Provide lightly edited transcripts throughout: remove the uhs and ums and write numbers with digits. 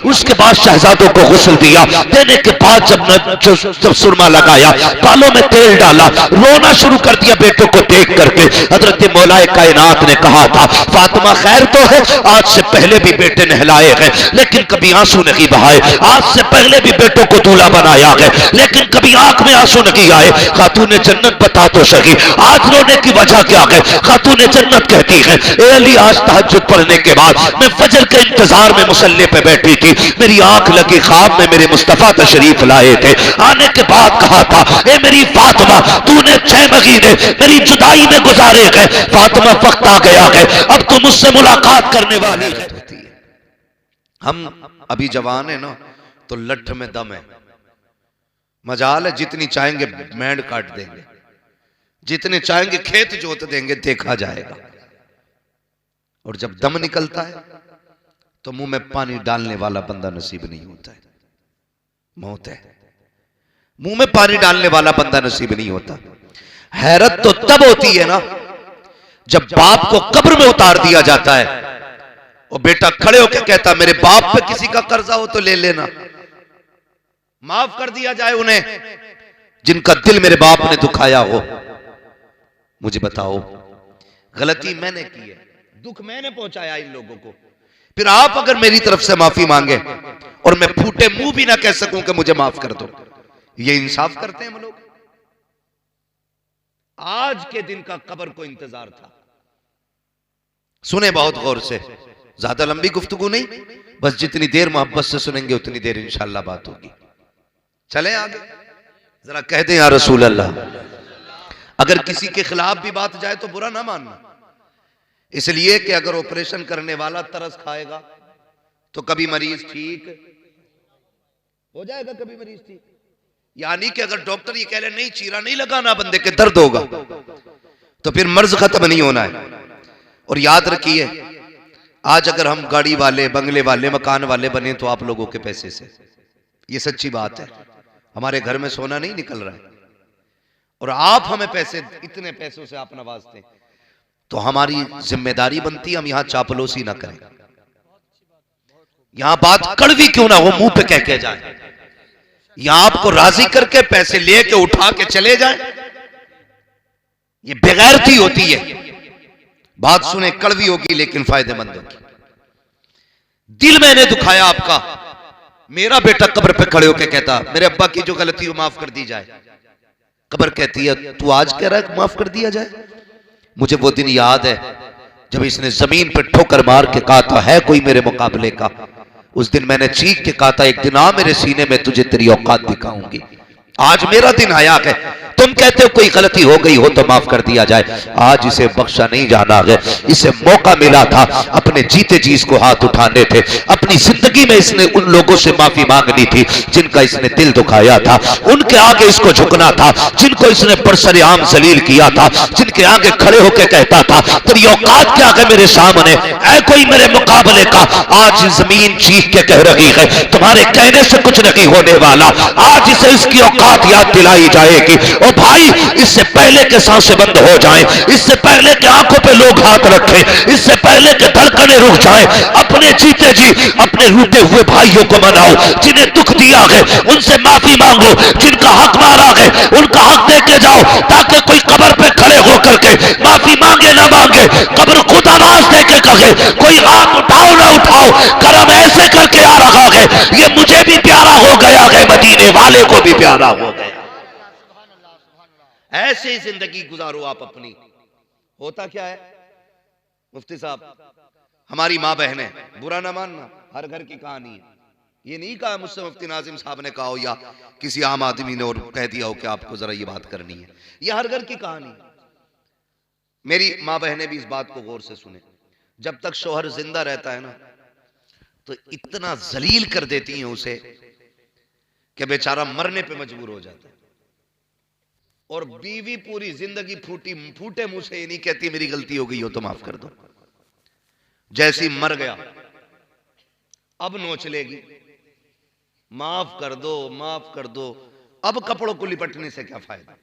उसके बाद शहजादों को गुस्ल दिया। देने के बाद जब सुरमा लगाया, बालों में तेल डाला, रोना शुरू कर दिया बेटों को देख करके। हजरत मौलाए कायनात ने कहा था, फातिमा खैर तो है, आज से पहले भी बेटे नहलाए हैं लेकिन कभी आंसू नहीं बहाए। आज से पहले भी बेटों को दूल्हा बनाया है लेकिन कभी आंख में आंसू नहीं आए। खातून जन्नत बता तो सही, आज रोने की वजह क्या है? खातून जन्नत कहती है, ए अली, आज तहज्जुद पढ़ने के बाद मैं फजर के इंतजार में मुसल्ले पे बैठी थी, मेरी आंख लगी, ख्वाब में मेरे मुस्तफा तशरीफ लाए थे। आने के बाद कहा था, ए मेरी फातिमा, तूने 6 महीने मेरी जुदाई में गुजारे हैं, फातिमा वक्त आ गया है, अब तू मुझसे मुलाकात करने वाली है। हम अभी जवान है ना, तो लठ में दम है, मजाल है, जितनी चाहेंगे बैंड काट देंगे, जितने चाहेंगे खेत जोत देंगे, देखा जाएगा। और जब दम निकलता है तो मुंह में पानी डालने वाला बंदा नसीब नहीं होता है, मौत है। मुंह में पानी डालने वाला बंदा नसीब नहीं होता। हैरत तो तब होती है ना जब बाप को कब्र में उतार दिया जाता है और बेटा खड़े होकर कहता, मेरे बाप पे किसी का कर्जा हो तो ले लेना, माफ कर दिया जाए उन्हें जिनका दिल मेरे बाप ने दुखाया हो। मुझे बताओ, गलती मैंने की है, दुख मैंने पहुंचाया इन लोगों को, फिर आप अगर मेरी तरफ से माफी मांगे और मैं फूटे मुंह भी ना कह सकूं कि मुझे माफ कर दो, ये इंसाफ करते हैं हम लोग? आज के दिन का कब्र को इंतजार था। सुने बहुत गौर से, ज्यादा लंबी गुफ्तगू नहीं, बस जितनी देर मोहब्बत से सुनेंगे उतनी देर इंशाअल्लाह बात होगी। चलें आगे, जरा कह दें या रसूल अल्लाह। अगर किसी के खिलाफ भी बात जाए तो बुरा ना मानना, इसलिए कि अगर ऑपरेशन करने वाला तरस खाएगा तो कभी मरीज ठीक हो जाएगा, कभी मरीज ठीक। यानी कि अगर डॉक्टर ये कह रहे नहीं चीरा नहीं लगाना, बंदे के दर्द होगा, तो फिर मर्ज खत्म नहीं होना है। और याद रखिए, आज अगर हम गाड़ी वाले, बंगले वाले, मकान वाले बने तो आप लोगों के पैसे से, ये सच्ची बात है। हमारे घर में सोना नहीं निकल रहा है और आप हमें पैसे, इतने पैसों से आप नवाजते हैं, तो हमारी जिम्मेदारी बनती है हम यहां चापलूसी ना करें। यहां बात कड़वी क्यों ना हो, मुंह पे कह के जाए, यहां आपको राजी करके पैसे लेके उठा के चले जाए, ये बेगैरती होती है। बात सुने, कड़वी होगी लेकिन फायदेमंद होगी। दिल मैंने दुखाया आपका, मेरा बेटा कब्र पे खड़े होकर कहता, मेरे अब्बा की जो गलती हो माफ कर दी जाए। कब्र कहती है, तू आज कह रहा है माफ कर दिया जाए? मुझे वो दिन याद है जब इसने जमीन पर ठोकर मार के कहा था, है कोई मेरे मुकाबले का? उस दिन मैंने चीख के कहा था, एक दिन आ मेरे सीने में, तुझे तेरी औकात दिखाऊंगी। आज मेरा दिन आया है, तुम कहते हो कोई गलती हो गई हो तो माफ कर दिया जाए। आज इसे बख्शा नहीं जाना है, इसे मौका मिला था अपने जीते जी इसको हाथ उठाने थे। अपनी जिंदगी में इसने उन लोगों से माफी मांगनी थी जिनका इसने दिल दुखाया था, उनके आगे इसको झुकना था जिनको इसने बरसरेआम जलील किया था, जिनके आगे खड़े होकर कहता था, तेरी औकात क्या है मेरे सामने, ऐ कोई मेरे मुकाबले का। आज जमीन चीख के कह रही है, तुम्हारे कहने से कुछ नहीं होने वाला। आज इसे इसकी औकात याद दिलाई जाएगी। ओ भाई, इससे पहले के सांसें बंद हो जाएं, इससे पहले के आंखों पे लोग हाथ रखें, इससे पहले के धड़कने रुक जाएं, अपने जीते जी अपने रूठे हुए भाइयों को मनाओ। जिन्हें दुख दिया है उनसे माफी मांगो, जिनका हक मारा है उनका हक दे के जाओ, ताकि कोई कब्र पे खड़े होकर के माफी मांगे ना मांगे, कब्र खुद आवाज दे के कहे, कोई हाथ उठाओ ना उठाओ, करम ऐसे करके आ रहा है, ये मुझे भी प्यारा हो गया है, मदीने वाले को भी प्यारा हो गया। ऐसे ही जिंदगी गुजारो आप अपनी। होता क्या है मुफ्ती साहब, हमारी माँ बहनें, बुरा ना मानना, हर घर की कहानी है। ये नहीं कहा मुझसे मुफ्ती नाजिम साहब ने कहा हो या किसी आम आदमी ने और कह दिया हो कि आपको जरा ये बात करनी है, ये हर घर की कहानी। मेरी माँ बहनें भी इस बात को गौर से सुने, जब तक शौहर जिंदा रहता है ना तो इतना जलील कर देती हैं उसे कि बेचारा मरने पे मजबूर हो जाता है। और बीवी पूरी जिंदगी फूटे मुंह से ये नहीं कहती मेरी गलती हो गई हो तो माफ कर दो। जैसी मर गया अब नोच लेगी, माफ कर दो माफ कर दो। अब कपड़ों को लिपटने से क्या फायदा?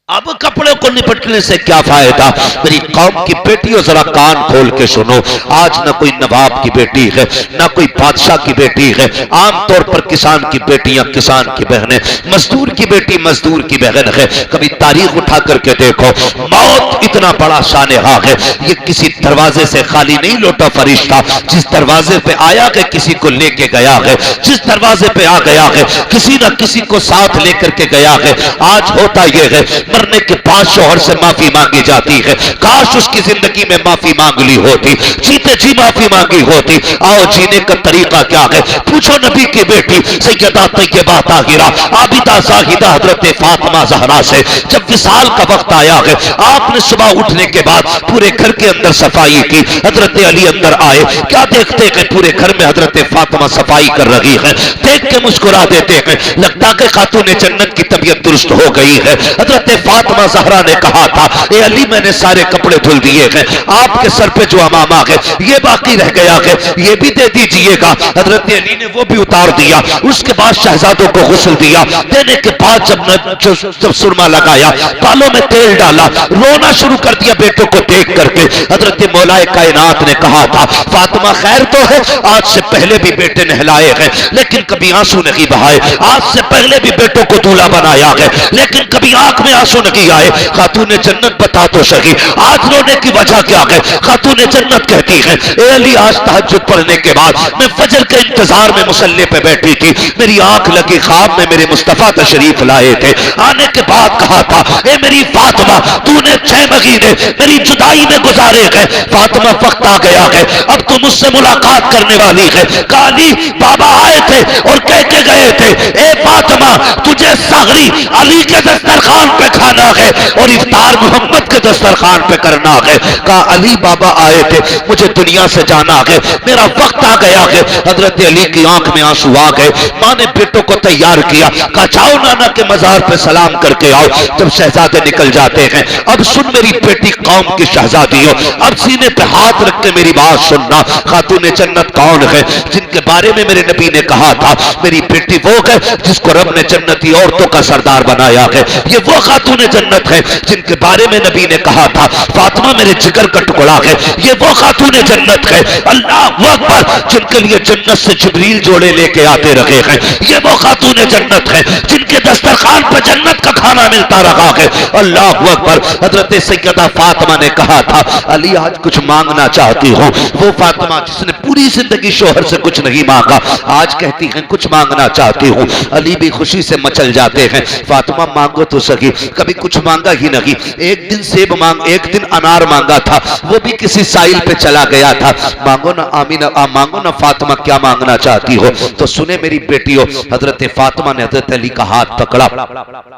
अब कपड़ों को निपटने से क्या फायदा। मेरी कौम की बेटियों जरा कान खोल के सुनो, आज ना कोई नवाब की बेटी है, ना कोई बादशाह की बेटी है। आमतौर पर किसान की बेटियां किसान की बहनें, मजदूर की बेटी मजदूर की बहन है। कभी तारीख उठा करके देखो, मौत इतना बड़ा शानहा है, ये किसी दरवाजे से खाली नहीं लौटा फरिश्ता। जिस दरवाजे पे आया है किसी को लेके गया है, जिस दरवाजे पे आ गया है किसी ना किसी को साथ लेकर के गया है। आज होता यह है, मरने के बाद शौहर से माफी मांगी जाती है, काश उसकी जिंदगी में माफी मांग ली होती, जीते जी माफी मांगी होती। आओ जीने का तरीका क्या है पूछो नबी की बेटी सैयदा तैयबा ताहिरा आबिदा जाहिदा हजरत फातिमा ज़हरा से। जब विसाल का वक्त आया है, आपने सुबह उठने के बाद पूरे घर के अंदर सफाई की। हजरत अली अंदर आए, क्या देखते हैं पूरे घर में हजरत फातिमा सफाई कर रही है। देख के मुस्कुरा देते हैं, लगता कि खातून जन्नत की तबीयत दुरुस्त हो गई है। हजरत फातिमा ज़हरा ने कहा था, ए अली मैंने सारे कपड़े धुल दिए हैं, आपके सर पे जो अमामा है ये बाकी रह गया है, ये भी दे दीजिएगा। हजरत अली ने वो भी उतार दिया। उसके बाद शहजादों को गुस्ल दिया। देने के बाद जब सुरमा लगाया, बालों में तेल डाला, रोना शुरू कर दिया बेटों को देख करके। हजरत मौलाए कायनात ने कहा था, फातिमा खैर तो है, आज से पहले भी बेटे नहलाए हैं लेकिन कभी आंसू नहीं बहाए, आज से पहले भी बेटों को दूल्हा बनाया है लेकिन कभी आंख में आंसू नहीं आए। खातून जन्नत बता तो सही आज रोने की वजह क्या है। खातून जन्नत कहती है, ए अली आज तहज्जुद पढ़ने के बाद मैं फजर के इंतजार में मुसल्ले पे बैठी थी, मेरी आंख लगी ख्वाब में मेरे मुस्तफा तशरीफ लाए थे। आने के बाद कहा था, ए मेरी फातिमा तूने 6 महीने मेरी जुदाई में गुजारे हैं, फातिमा वक्त आ गया है अब तू मुझसे मुलाकात करने वाली है। काली बाबा आए थे और कह के गए थे, ए फातिमा तुझे सहरी अली के दस्तरखान पे खाना है और इफ्तार मोहम्मद के दस्तरखान पे करना है। कहा अली बाबा आए थे, मुझे दुनिया से जाना है, मेरा वक्त आ गया है। हजरत अली की आंख में आंसू आ गए। मां ने बेटों को तैयार किया, कहा जाओ नाना के मजार पे सलाम करके आओ। जब शहजादे निकल जाते हैं, अब सुन मेरी बेटी कौम की शहजादी हो, अब सीने पे हाथ रख के मेरी बात सुनना। खातून जन्नत कौन है जिनके बारे में मेरे नबी ने कहा था, मेरी बेटी वो है जिसको रब ने जन्नती औरतों का सरदार बनाया है। ये वो खातून जन्नत है जिनके बारे में नबी ने कहा था, फातिमा मेरे जिगर का टुकड़ा है। ये वो खातून जन्नत है, अल्लाह अकबर, जिनके लिए जन्नत से जिब्रील जोड़े लेके आते रहे हैं। ये वो खातून जन्नत है जिनके दस्तरखान पर जन्नत का खाना मिलता रहा है। अल्लाह अकबर। हजरत सैयदा फातिमा ने कहा था, अली आज कुछ मांगना चाहती हूँ। वो फातिमा जिसने पूरी जिंदगी शोहर से कुछ नहीं मांगा, आज कहती हैं कुछ मांगना चाहती हूँ। अली भी खुशी से मचल जाते हैं, फातिमा मांगो तो सही। कभी कुछ मांगा ही नहीं। एक दिन सेब एक दिन अनार मांगा था, वो भी किसी साइल पे चला गया था। मांगो ना आमीना, मांगो ना फातिमा क्या मांगना चाहती हो। तो सुने मेरी बेटियों, हजरत फातिमा ने हजरत अली का हाथ पकड़ा,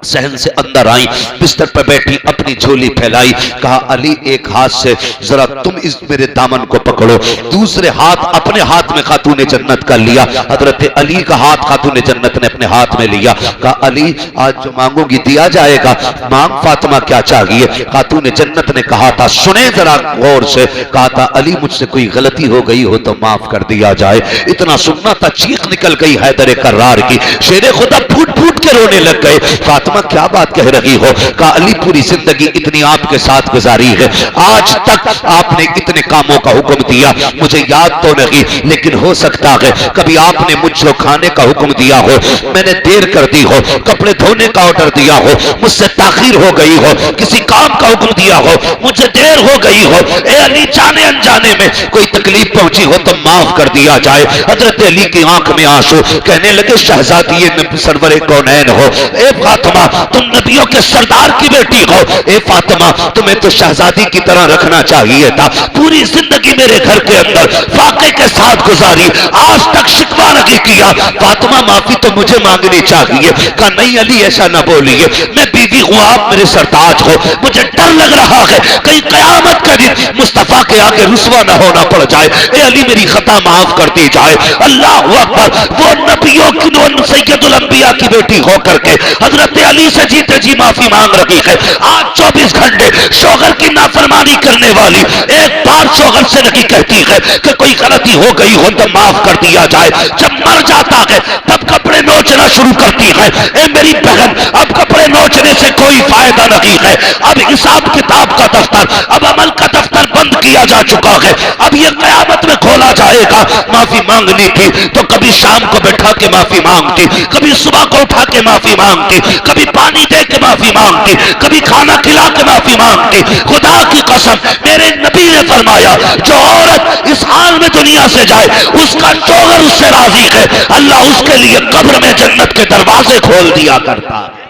सहन से अंदर आई, बिस्तर पर बैठी अपनी झोली फैलाई, कहा अली एक हाथ से जरा तुम इस मेरे दामन को पकड़ो, दूसरे हाथ अपने हाथ में खातून जन्नत का लिया। हजरत अली का हाथ खातून जन्नत ने अपने हाथ में लिया। कहा अली आज जो मांगोगी दिया जाएगा, मांग फातिमा क्या चाहिए। खातून जन्नत ने कहा था, सुने जरा गौर से, कहा था अली मुझसे कोई गलती हो गई हो तो माफ कर दिया जाए। इतना सुनना था, चीख निकल गई हैदर कर्रार की, शेरे खुदा फूट फूट के रोने लग गए। फातिमा क्या बात कह रही हो। कहा अली पूरी जिंदगी इतनी आपके साथ गुजारी है, आज तक आपने इतने कामों का हुक्म दिया मुझे याद तो नहीं, लेकिन हो सकता है कभी आपने मुझको खाने का हुक्म दिया हो, मैंने देर कर दी हो, कपड़े धोने का ऑर्डर दिया हो, मुझसे ताखीर हो गई हो, किसी काम का हुक्म दिया हो, मुझे देर हो गई हो। ए अली जाने अनजाने में कोई तकलीफ पहुंची हो तो माफ कर दिया जाए। हजरत अली की आंख में आंसू, कहने लगे शहजादी सरवरे कौनैन हो, ए फातिमा तुम नबियों के सरदार की बेटी हो, ए फातिमा तुम्हें तो शहजादी की तरह रखना चाहिए था। पूरी जिंदगी मेरे घर के अंदर फाके के साथ गुजारी, आज तक शिकवा नहीं किया। फातिमा माफी तो मुझे मांगनी चाहिए। कहा नहीं अली ऐसा ना बोलिए, मैं बीवी हूं, आप मेरे सरताज हो, मुझे डर लग रहा है कहीं कयामत का दिन मुस्तफा के आगे रुसवा ना होना पड़ जाए। ए अली मेरी खता माफ कर दी जाए। अल्लाह अकबर। वो नबियों की सैयदुल अंबिया की बेटी होकर के हजरत अली से जीते जी माफी मांग रही है। आज 24 घंटे शौहर की नाफरमानी करने वाली एक बार शौहर से नहीं कहती है कि कोई गलती हो गई हो तो माफ कर दिया जाए। जब जब मर जाता है तब कपड़े नोचना शुरू करती है। ए मेरी बहन, अब कपड़े नोचने से कोई फायदा नहीं है। अब हिसाब किताब का दफ्तर, अब अमल का दफ्तर बंद किया जा चुका है। अब ये कयामत में खोला जाएगा। माफी मांगनी थी तो कभी शाम को बैठा के माफी मांगती, कभी सुबह को उठा के माफी मांगती, कभी पानी दे के माफी मांगती, कभी खाना खिला के माफी मांगती। खुदा की कसम, मेरे नबी ने फरमाया जो औरत इस हाल में दुनिया से जाए उसका शौहर उससे राजी है, अल्लाह उसके लिए कब्र में जन्नत के दरवाजे खोल दिया करता है।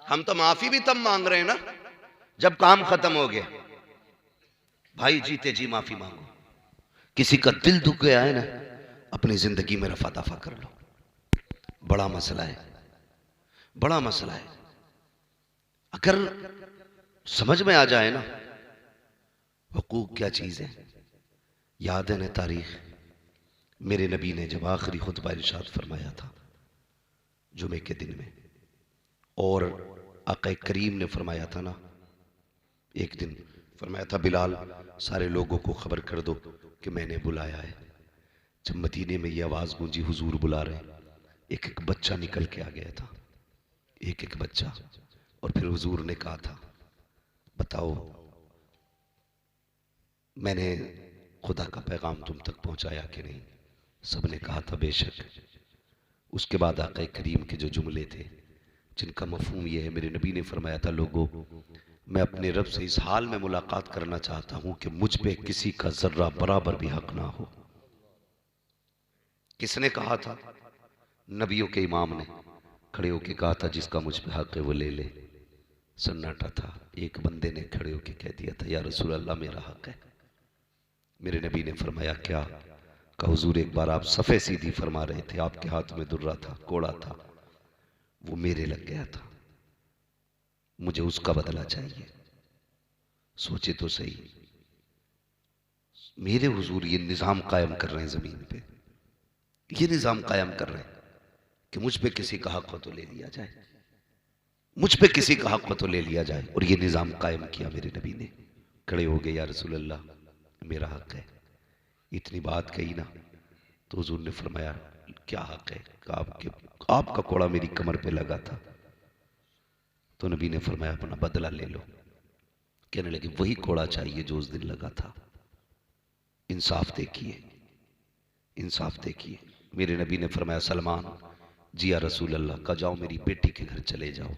हम तो माफी भी तब मांग रहे हैं ना जब काम खत्म हो गया। भाई जीते जी माफी मांगो। किसी का दिल दुख गया है ना, अपनी जिंदगी में रफा दफा कर लो। बड़ा मसला है, बड़ा मसला है। अगर समझ में आ जाए ना हुकूक क्या चीज है। याद है ना तारीख, मेरे नबी ने जब आखिरी खुतबा इरशाद फरमाया था जुमे के दिन में, और आका करीम ने फरमाया था ना, एक दिन फरमाया था बिलाल सारे लोगों को खबर कर दो कि मैंने बुलाया है। जब मदीने में ये आवाज गूंजी हुजूर बुला रहे, एक एक बच्चा निकल के आ गया था, एक एक बच्चा। और फिर हुजूर ने कहा था बताओ मैंने खुदा का पैगाम तुम तक पहुंचाया कि नहीं। सबने कहा था बेशक। उसके बाद आका करीम के जो जुमले थे जिनका मफहूम यह है, मेरे नबी ने फरमाया था लोगों मैं अपने रब से इस हाल में मुलाकात करना चाहता हूं कि मुझ पे किसी का जर्रा बराबर भी हक ना हो। किसने कहा था? नबियों के इमाम ने खड़े होकर कहा था जिसका मुझ पे हक है वो ले ले। सन्नाटा था। एक बंदे ने खड़े होकर कह दिया था या रसूल अल्लाह मेरा हक है। मेरे नबी ने फरमाया क्या? कहा हुजूर एक बार आप सफ़े सीधी फरमा रहे थे, आपके हाथ में दुर्रा था, कोड़ा था, वो मेरे लग गया था, मुझे उसका बदला चाहिए। सोचे तो सही, मेरे हुजूर ये निज़ाम कायम कर रहे हैं ज़मीन पे, ये निज़ाम कायम कर रहे हैं कि मुझ पे किसी का हक हो तो ले लिया जाए, मुझ पे किसी का हक हो तो ले लिया जाए। और ये निज़ाम कायम किया मेरे नबी ने। खड़े हो गए या रसूल अल्लाह मेरा हक है। इतनी बात कही ना तो हुजूर ने फरमाया क्या हक है? आपका कोड़ा मेरी कमर पे लगा था। तो नबी ने फरमाया अपना बदला ले लो। कहने लगे वही कोड़ा चाहिए जो उस दिन लगा था। इंसाफ देखिए, इंसाफ देखिए। मेरे नबी ने फरमाया सलमान जी या रसूल अल्लाह का जाओ मेरी बेटी के घर चले जाओ,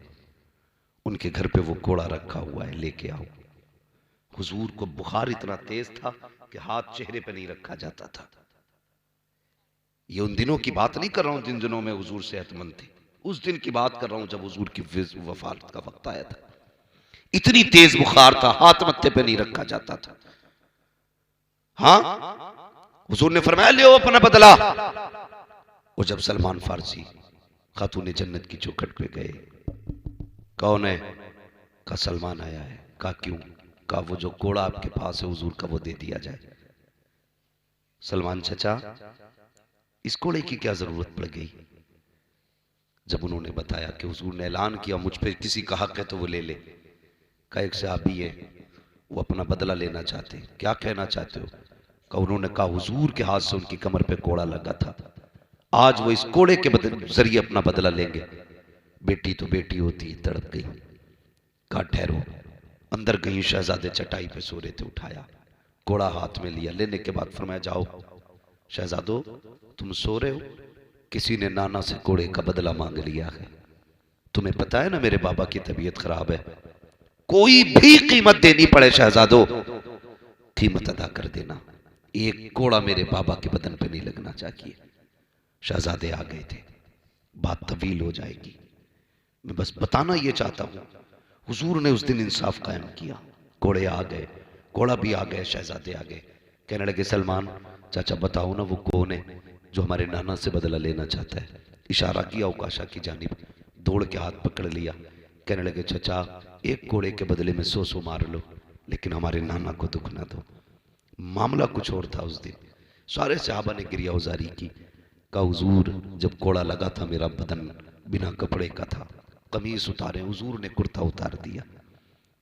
उनके घर पे वो कोड़ा रखा हुआ है, लेके आओ। हुजूर को बुखार इतना तेज था कि हाथ चेहरे पे नहीं रखा जाता था। ये उन दिनों की बात नहीं कर रहा हूं जिन दिनों में हुजूर सेहतमंद थे, उस दिन की बात कर रहा हूं जब हुजूर की वफात का वक्त आया था। इतनी तेज बुखार था, हाथ मत्थे पे नहीं रखा जाता था। हाँ, हुजूर ने फरमाया ले अपना बदला। और जब सलमान फारसी खातून जन्नत की चौखट पे गए, कौन है? का सलमान आया है। का क्यों? का वो जो कोड़ा आपके पास है हुजूर का वो दे दिया जाए। सलमान चचा इस कोड़े की क्या जरूरत पड़ गई? जब उन्होंने बताया कि हुजूर ने ऐलान किया मुझ पे किसी का हक है तो वो ले ले। का एक सहाबी है वो अपना बदला लेना चाहते। क्या कहना चाहते हो? का उन्होंने कहा हुजूर के हाथ से उनकी कमर पे कोड़ा लगा था, आज वो इस कोड़े के जरिए अपना बदला लेंगे। बेटी तो बेटी होती है, तड़प गई। कहा ठहरो। अंदर गई, शहजादे चटाई पे सो रहे थे, उठाया, कोड़ा हाथ में लिया। लेने के बाद फरमाया जाओ शहजादो तुम सो रहे हो, किसी ने नाना से कोड़े का बदला मांग लिया है। तुम्हें पता है ना मेरे बाबा की तबीयत खराब है, कोई भी कीमत देनी पड़े शहजादो कीमत अदा कर देना, एक कोड़ा मेरे बाबा के बदन पे नहीं लगना चाहिए। शहजादे आ गए थे, बात तवील हो जाएगी, मैं बस बताना ये चाहता हूं। हुजूर ने उस दिन इंसाफ कायम किया। कोड़े आ गए, कोड़ा भी आ गए, शहजादे आ गए। कहने लगे सलमान चाचा बताओ ना वो कौन है जो हमारे नाना से बदला लेना चाहता है। इशारा किया उकाशा की जानिब, दौड़ के हाथ पकड़ लिया। कहने लगे चाचा एक कोड़े के बदले में 100 मार लो, लेकिन हमारे नाना को दुख ना दो। मामला कुछ और था उस दिन। सारे सहाबा ने गिरिया उजारी की, का हुजूर जब कोड़ा लगा था मेरा बदन बिना कपड़े का था, कमीज उतारे, हुजूर ने कुर्ता उतार दिया।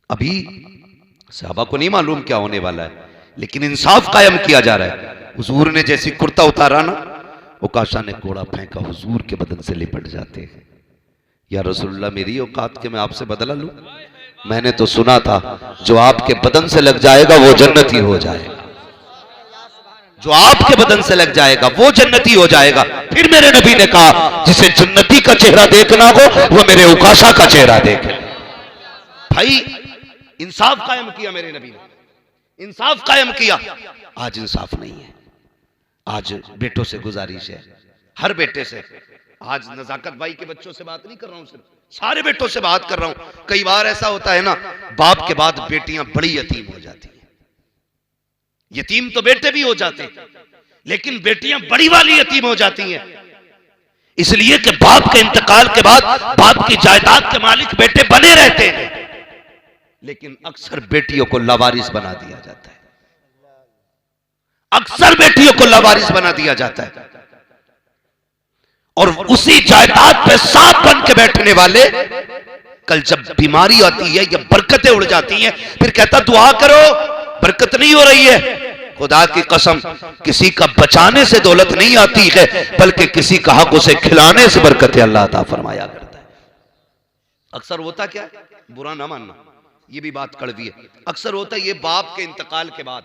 अभी सहाबा को नहीं मालूम क्या होने वाला है, लेकिन इंसाफ कायम किया जा रहा है। हुजूर ने जैसी कुर्ता उतारा ना, उकाशा ने कोड़ा फेंका, हुजूर के बदन से लिपट जाते हैं। या रसूलुल्लाह मेरी औकात के मैं आपसे बदला लूं? मैंने तो सुना था जो आपके बदन से लग जाएगा वो जन्नती हो जाएगा, जो आपके बदन से लग जाएगा वो जन्नती हो जाएगा। फिर मेरे नबी ने कहा जिसे जन्नती का चेहरा देखना हो वो मेरे उकाशा का चेहरा देखे। भाई इंसाफ कायम किया मेरे नबी ने, इंसाफ कायम किया। आज इंसाफ नहीं है। आज बेटों से गुजारिश है, हर बेटे से। आज नजाकत भाई के बच्चों से बात नहीं कर रहा हूं, सिर्फ सारे बेटों से बात कर रहा हूं। कई बार ऐसा होता है ना, बाप के बाद बेटियां बड़ी यतीम हो जाती हैं। यतीम तो बेटे भी हो जाते हैं, लेकिन बेटियां बड़ी वाली यतीम हो जाती हैं, इसलिए कि बाप के इंतकाल के बाद बाप की जायदाद के मालिक बेटे बने रहते हैं, लेकिन अक्सर बेटियों को लावारिस बना दिया जाता है। अक्सर बेटियों को लावारिस बना दिया जाता है, और उसी जायदाद पे सांप बन के बैठने वाले कल जब बीमारी आती है या बरकतें उड़ जाती हैं, फिर कहता दुआ करो बरकत नहीं हो रही है। खुदा की कसम, किसी का बचाने से दौलत नहीं आती है, बल्कि किसी का हक उसे खिलाने से बरकतें अल्लाह अता फरमाया करता है। अक्सर होता क्या है, बुरा ना मानना, ये भी बात कड़वी है। अक्सर होता है ये बाप के इंतकाल के बाद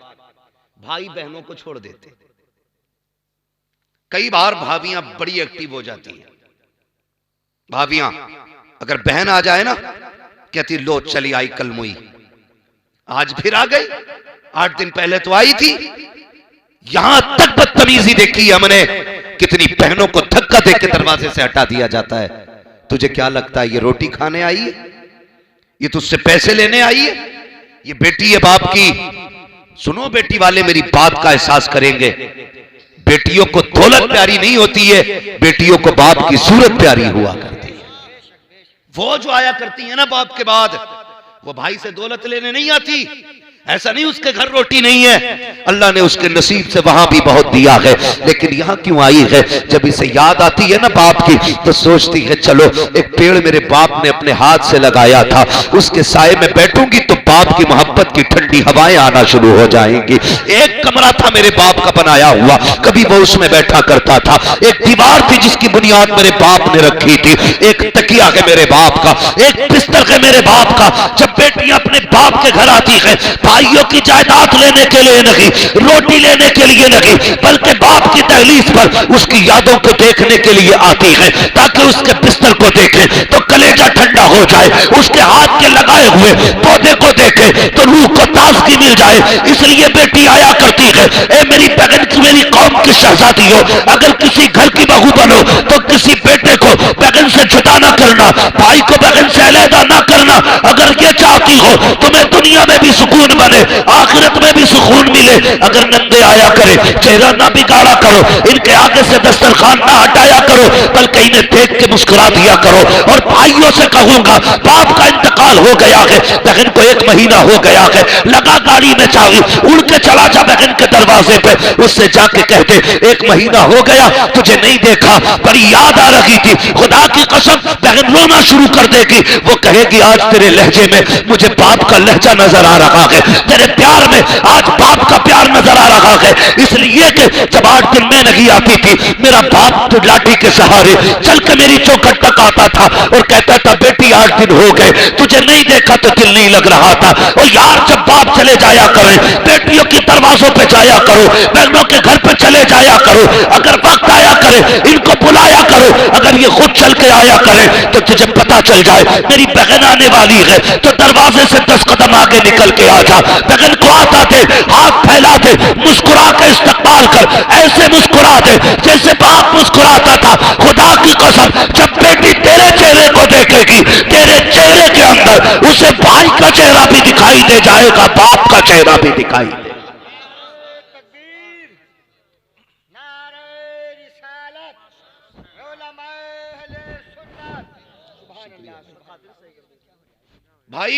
भाई बहनों को छोड़ देते। कई बार भाभियां बड़ी एक्टिव हो जाती हैं। भाभियां अगर बहन आ जाए ना, कहती लो चली आई कल मुई, आज फिर आ गई, 8 दिन पहले तो आई थी। यहां तक बदतमीजी देखी है हमने, कितनी बहनों को धक्का देके दरवाजे से हटा दिया जाता है। तुझे क्या लगता है ये रोटी खाने आई है, ये तुझसे पैसे लेने आई है? ये बेटी है बाप की। सुनो बेटी वाले, मेरी बात का एहसास करेंगे। बेटियों को दौलत प्यारी नहीं होती है, बेटियों को बाप की सूरत प्यारी हुआ करती है। वो जो आया करती है ना बाप के बाद, वो भाई से दौलत लेने नहीं आती। ऐसा नहीं उसके घर रोटी नहीं है, अल्लाह ने उसके नसीब से वहां भी बहुत दिया है, लेकिन यहां क्यों आई है? जब इसे याद आती है ना बाप की, तो सोचती है चलो एक पेड़ मेरे बाप ने अपने हाथ से लगाया था, उसके साए में बैठूंगी तो बाप की मोहब्बत की ठंडी हवाएं आना शुरू हो जाएंगी। एक कमरा था मेरे बाप का बनाया हुआ, कभी वो उसमें बैठा करता था। एक दीवार थी जिसकी बुनियाद मेरे बाप ने रखी थी। एक तकिया है मेरे बाप का, एक बिस्तर है मेरे बाप का। जब बेटियां अपने बाप के घर आती है, भाइयों की जायदाद लेने के लिए नहीं, रोटी लेने के लिए नहीं, बल्कि बाप की दहलीज पर उसकी यादों को देखने के लिए आती है, ताकि उसके बिस्तर को देखे तो कलेजा ठंडा हो जाए, उसके हाथ के लगाए हुए पौधे को देखे तो रूह को ताजगी मिल जाए। इसलिए बेटी आया करती है। ए मेरी बहन की, मेरी कौम की शहजादी हो, अगर किसी घर की बहू बनो तो किसी बेटे को बहन से जुदा ना करना, भाई को बहन से अलहदा ना करना। अगर ये चाहती हो तुम्हें दुनिया में भी सुकून बने, आखिरत में भी सुकून मिले, अगर नंगे आया करे, चेहरा ना बिगाड़ा करो, इनके आगे से दस्तरखान ना हटाया करो, बल्कि इन्हें देख के मुस्कुरा दिया करो। और भाइयों से कहूंगा, बाप का इंतकाल हो गया है, बहन को 1 महीना हो गया है, लगा गाड़ी में चाबी, उड़ के चला जा बहन के दरवाजे पे, उससे जाके कहते 1 महीना हो गया तुझे नहीं देखा, बड़ी याद आ रही थी। खुदा की कसम बहन रोना शुरू कर देगी। वो कहेगी आज तेरे लहजे में मुझे बाप का लहजा नजर आ रहा है, तेरे प्यार में आज बाप का प्यार नजर आ रहा है। इसलिए कि जब 8 दिन में नहीं आती थी, मेरा बाप तो लाठी के सहारे चल के मेरी चौखट तक आता था और कहता था बेटी 8 दिन हो गए तुझे नहीं देखा तो दिल नहीं लग रहा था। और यार जब बाप चले जाया करें, बेटियों के दरवाजों पे जाया करो, बहनों के घर पे चले जाया करो, अगर वक्त आया करे इनको बुलाया करो, अगर ये खुद चल के आया करे तो तुझे पता चल जाए मेरी बहन आने वाली है, तो दरवाजे से 10 कदम आगे निकल के आ जा। बहन को आता थे, हाथ फैला दे, मुस्कुरा के इस्तकबाल कर, ऐसे मुस्कुरा दे जैसे बाप मुस्कुराता था। खुदा की कसम जब बेटी तेरे चेहरे को देखेगी, तेरे चेहरे के अंदर उसे भाई का चेहरा भी दिखाई दे जाएगा, बाप का चेहरा भी दिखाई दे। भाई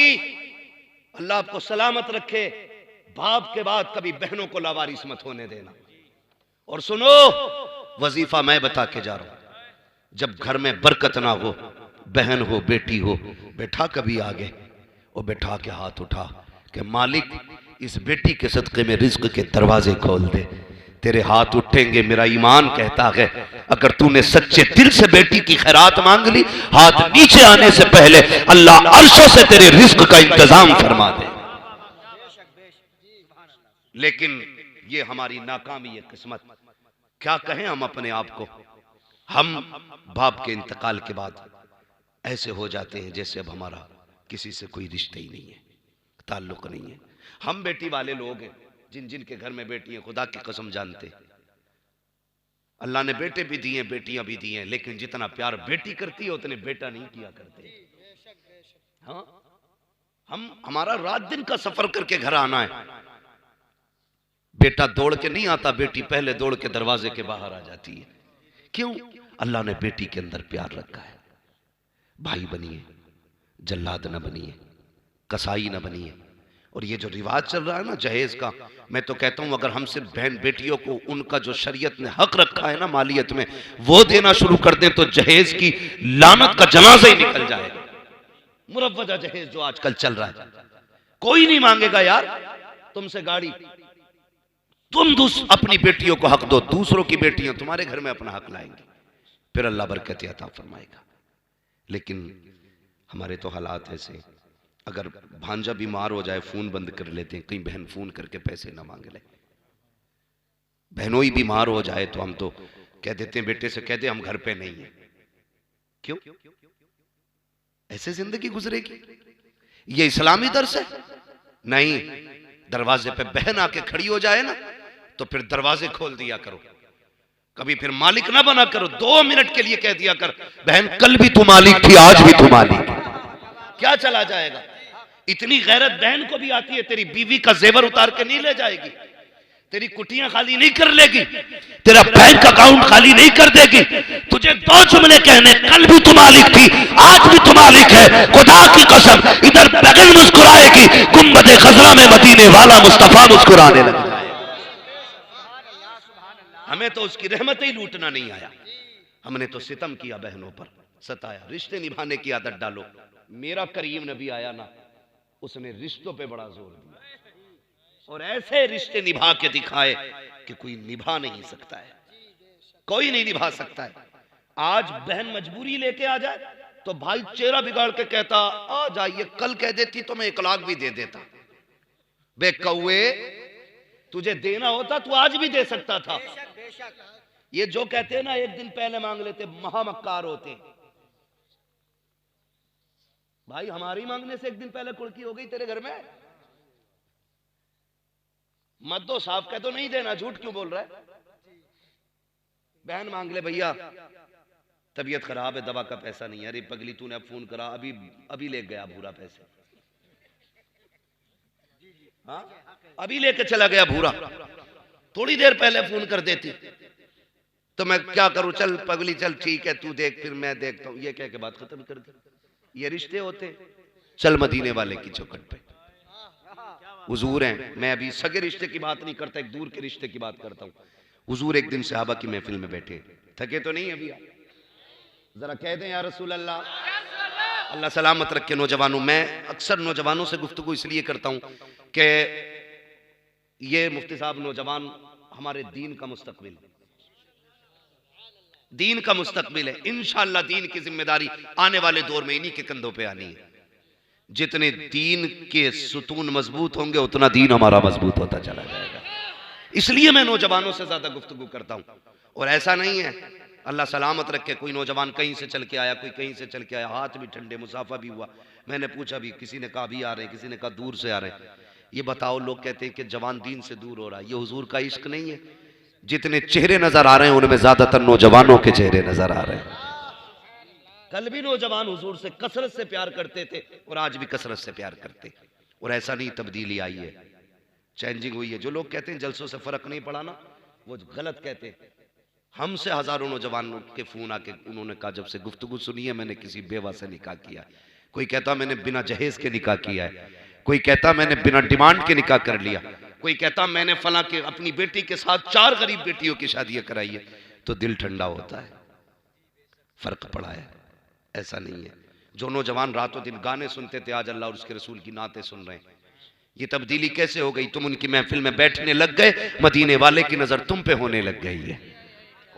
अल्लाह आपको सलामत रखे। बाप के बाद कभी बहनों को लावारिस मत होने देना। और सुनो, वजीफा मैं बता के जा रहा हूं। जब घर में बरकत ना हो, बहन हो, बेटी हो, बैठा कभी आगे और बैठा के हाथ उठा कि मालिक इस बेटी के सदक़े में रिज्क के दरवाजे खोल दे। तेरे हाथ उठेंगे। मेरा ईमान कहता है अगर तूने सच्चे दिल से बेटी की खैरात मांग ली, हाथ नीचे आने से पहले अल्लाह अर्शों से तेरे रिज्क का इंतजाम फरमा दे। लेकिन ये हमारी नाकामी है, किस्मत। क्या कहें हम अपने आप को। हम बाप के इंतकाल के बाद ऐसे हो जाते हैं जैसे अब हमारा किसी से कोई रिश्ता ही नहीं है, ताल्लुक नहीं है। हम बेटी वाले लोग हैं, जिन जिन के घर में बेटी हैं, खुदा की कसम जानते अल्लाह ने बेटे भी दिए, बेटियां भी दी हैं, लेकिन जितना प्यार बेटी करती है उतने बेटा नहीं किया करते। हाँ, हमारा रात दिन का सफर करके घर आना है। बेटा दौड़ के नहीं आता, बेटी पहले दौड़ के दरवाजे के बाहर आ जाती है। क्यों? अल्लाह ने बेटी के अंदर प्यार रखा है। भाई बनिए, जल्लाद न बनिए, कसाई न बनिए। और ये जो रिवाज चल रहा है ना जहेज का, मैं तो कहता हूं अगर हम सिर्फ बहन बेटियों को उनका जो शरीयत ने हक रखा है ना मालियत में, वो देना शुरू कर दें तो जहेज की लानत का जनाजा ही निकल जाएगा। मुरव्वजा जहेज जो आजकल चल रहा है, कोई नहीं मांगेगा यार तुमसे गाड़ी। तुम अपनी बेटियों को हक दो, दूसरों की बेटियां तुम्हारे घर में अपना हक लाएंगी, फिर अल्लाह बरकत अता फरमाएगा। लेकिन हमारे तो हालात ऐसे, अगर भांजा बीमार हो जाए फोन बंद कर लेते हैं, कहीं बहन फोन करके पैसे ना मांग ले। बहनों ही बीमार हो जाए तो हम तो कह देते हैं बेटे से कह दे हम घर पे नहीं है। क्यों? ऐसे जिंदगी गुजरेगी? ये इस्लामी दर्स है? नहीं। दरवाजे पे बहन आके खड़ी हो जाए ना तो फिर दरवाजे खोल दिया करो। कभी फिर मालिक ना बना करो, 2 मिनट के लिए कह दिया कर बहन कल भी तू मालिक थी, आज भी तू मालिक। क्या चला जाएगा? इतनी गैरत बहन को भी आती है, तेरी बीवी का जेवर उतार के नहीं ले जाएगी, तेरी कुटियां खाली नहीं कर लेगी, तेरा बैंक अकाउंट खाली नहीं कर देगी। तुझे 2 जुमले कहने, कल भी तू मालिक थी, आज भी तू मालिक है। खुदा की कसम इधर बगल मुस्कुराएगी, गुंबद खजरा में मदीने वाला मुस्तफा मुस्कुराने लगा। हमें तो उसकी रहमत ही लूटना नहीं आया, हमने तो सितम किया, बहनों पर सताया। रिश्ते निभाने की आदत डालो। मेरा करीम नबी आया ना, उसने रिश्तों पे बड़ा जोर दिया और ऐसे रिश्ते निभा के दिखाए कि कोई निभा नहीं सकता है, कोई नहीं निभा सकता है। आज बहन मजबूरी लेके आ जाए तो भाई चेहरा बिगाड़ के कहता आ जाइए, कल कह देती तो मैं 1 लाख भी दे देता। बे कौए, तुझे देना होता तू आज भी दे सकता था। ये जो कहते हैं ना एक दिन पहले मांग लेते, महामक्कार होते। भाई हमारी मांगने से एक दिन पहले कुड़की हो गई तेरे घर में? मत दो, साफ कह दो नहीं देना, झूठ क्यों बोल रहा है? बहन मांग ले भैया तबीयत खराब है, दवा का पैसा नहीं है। अरे पगली तूने अब फोन करा, अभी ले गया भूरा पैसे। हाँ, अभी लेके चला गया भूरा, थोड़ी देर पहले फोन कर देती तो मैं क्या करूं? चल पगली चल ठीक है, तू देख फिर मैं देखता हूं, ये कह के बात खत्म कर दी। ये रिश्ते होते। चल मदीने वाले की चौखट पे हुजूर हैं। मैं अभी सगे रिश्ते की बात नहीं करता, एक दूर के रिश्ते की बात करता हूं। हुजूर एक दिन सहाबा की महफिल में बैठे, थके तो नहीं अभी? जरा कह दें या रसूल अल्लाह। अल्लाह सलामत रखे नौजवानों। मैं अक्सर नौजवानों से गुफ्तगू इसलिए करता हूं कि ये मुफ्ती साहब नौजवान हमारे दीन का मुस्तकबिल, दीन का मुस्तकबिल है। इंशाअल्लाह दीन की जिम्मेदारी आने वाले दौर में इन्हीं के कंधों पे आनी है। जितने दीन के सुतून मजबूत होंगे उतना दीन हमारा मजबूत होता चला जाएगा। इसलिए मैं नौजवानों से ज्यादा गुफ्तगू करता हूं। और ऐसा नहीं है, अल्लाह सलामत रखे, कोई नौजवान कहीं से चल के आया, कोई कहीं से चल के आया, हाथ भी ठंडे, मुसाफा भी हुआ। मैंने पूछा भी, किसी ने कहा भी आ रहे हैं, किसी ने कहा दूर से आ रहे हैं। ये बताओ, लोग कहते हैं कि जवान दीन से दूर हो रहा है, ये हुजूर का इश्क नहीं है? जितने चेहरे नजर आ रहे हैं उनमें ज्यादातर नौजवानों के चेहरे नजर आ रहे हैं। कल भी नौजवान हुजूर से कसरत से प्यार करते थे और आज भी कसरत से प्यार करते। और ऐसा नहीं, तब्दीली आई है, चेंजिंग हुई है। जो लोग कहते हैं जलसों से फर्क नहीं पड़ा ना, वो गलत कहते हैं। हमसे हजारों नौजवानों के फोन आके उन्होंने कहा जब से गुफ्तगू सुनी है मैंने किसी बेवा से निकाह किया। कोई कहता मैंने बिना जहेज के निकाह किया है, कोई कहता मैंने बिना डिमांड के निकाह कर लिया, कोई कहता मैंने फला के अपनी बेटी के साथ 4 गरीब बेटियों की शादियां कराई है। तो दिल ठंडा होता है। फर्क पड़ा है, ऐसा नहीं है। जो नौजवान रातों दिन गाने सुनते थे आज अल्लाह और उसके रसूल की नातें सुन रहे हैं। ये तब्दीली कैसे हो गई? तुम उनकी महफिल में बैठने लग गए, मदीने वाले की नजर तुम पे होने लग गई है।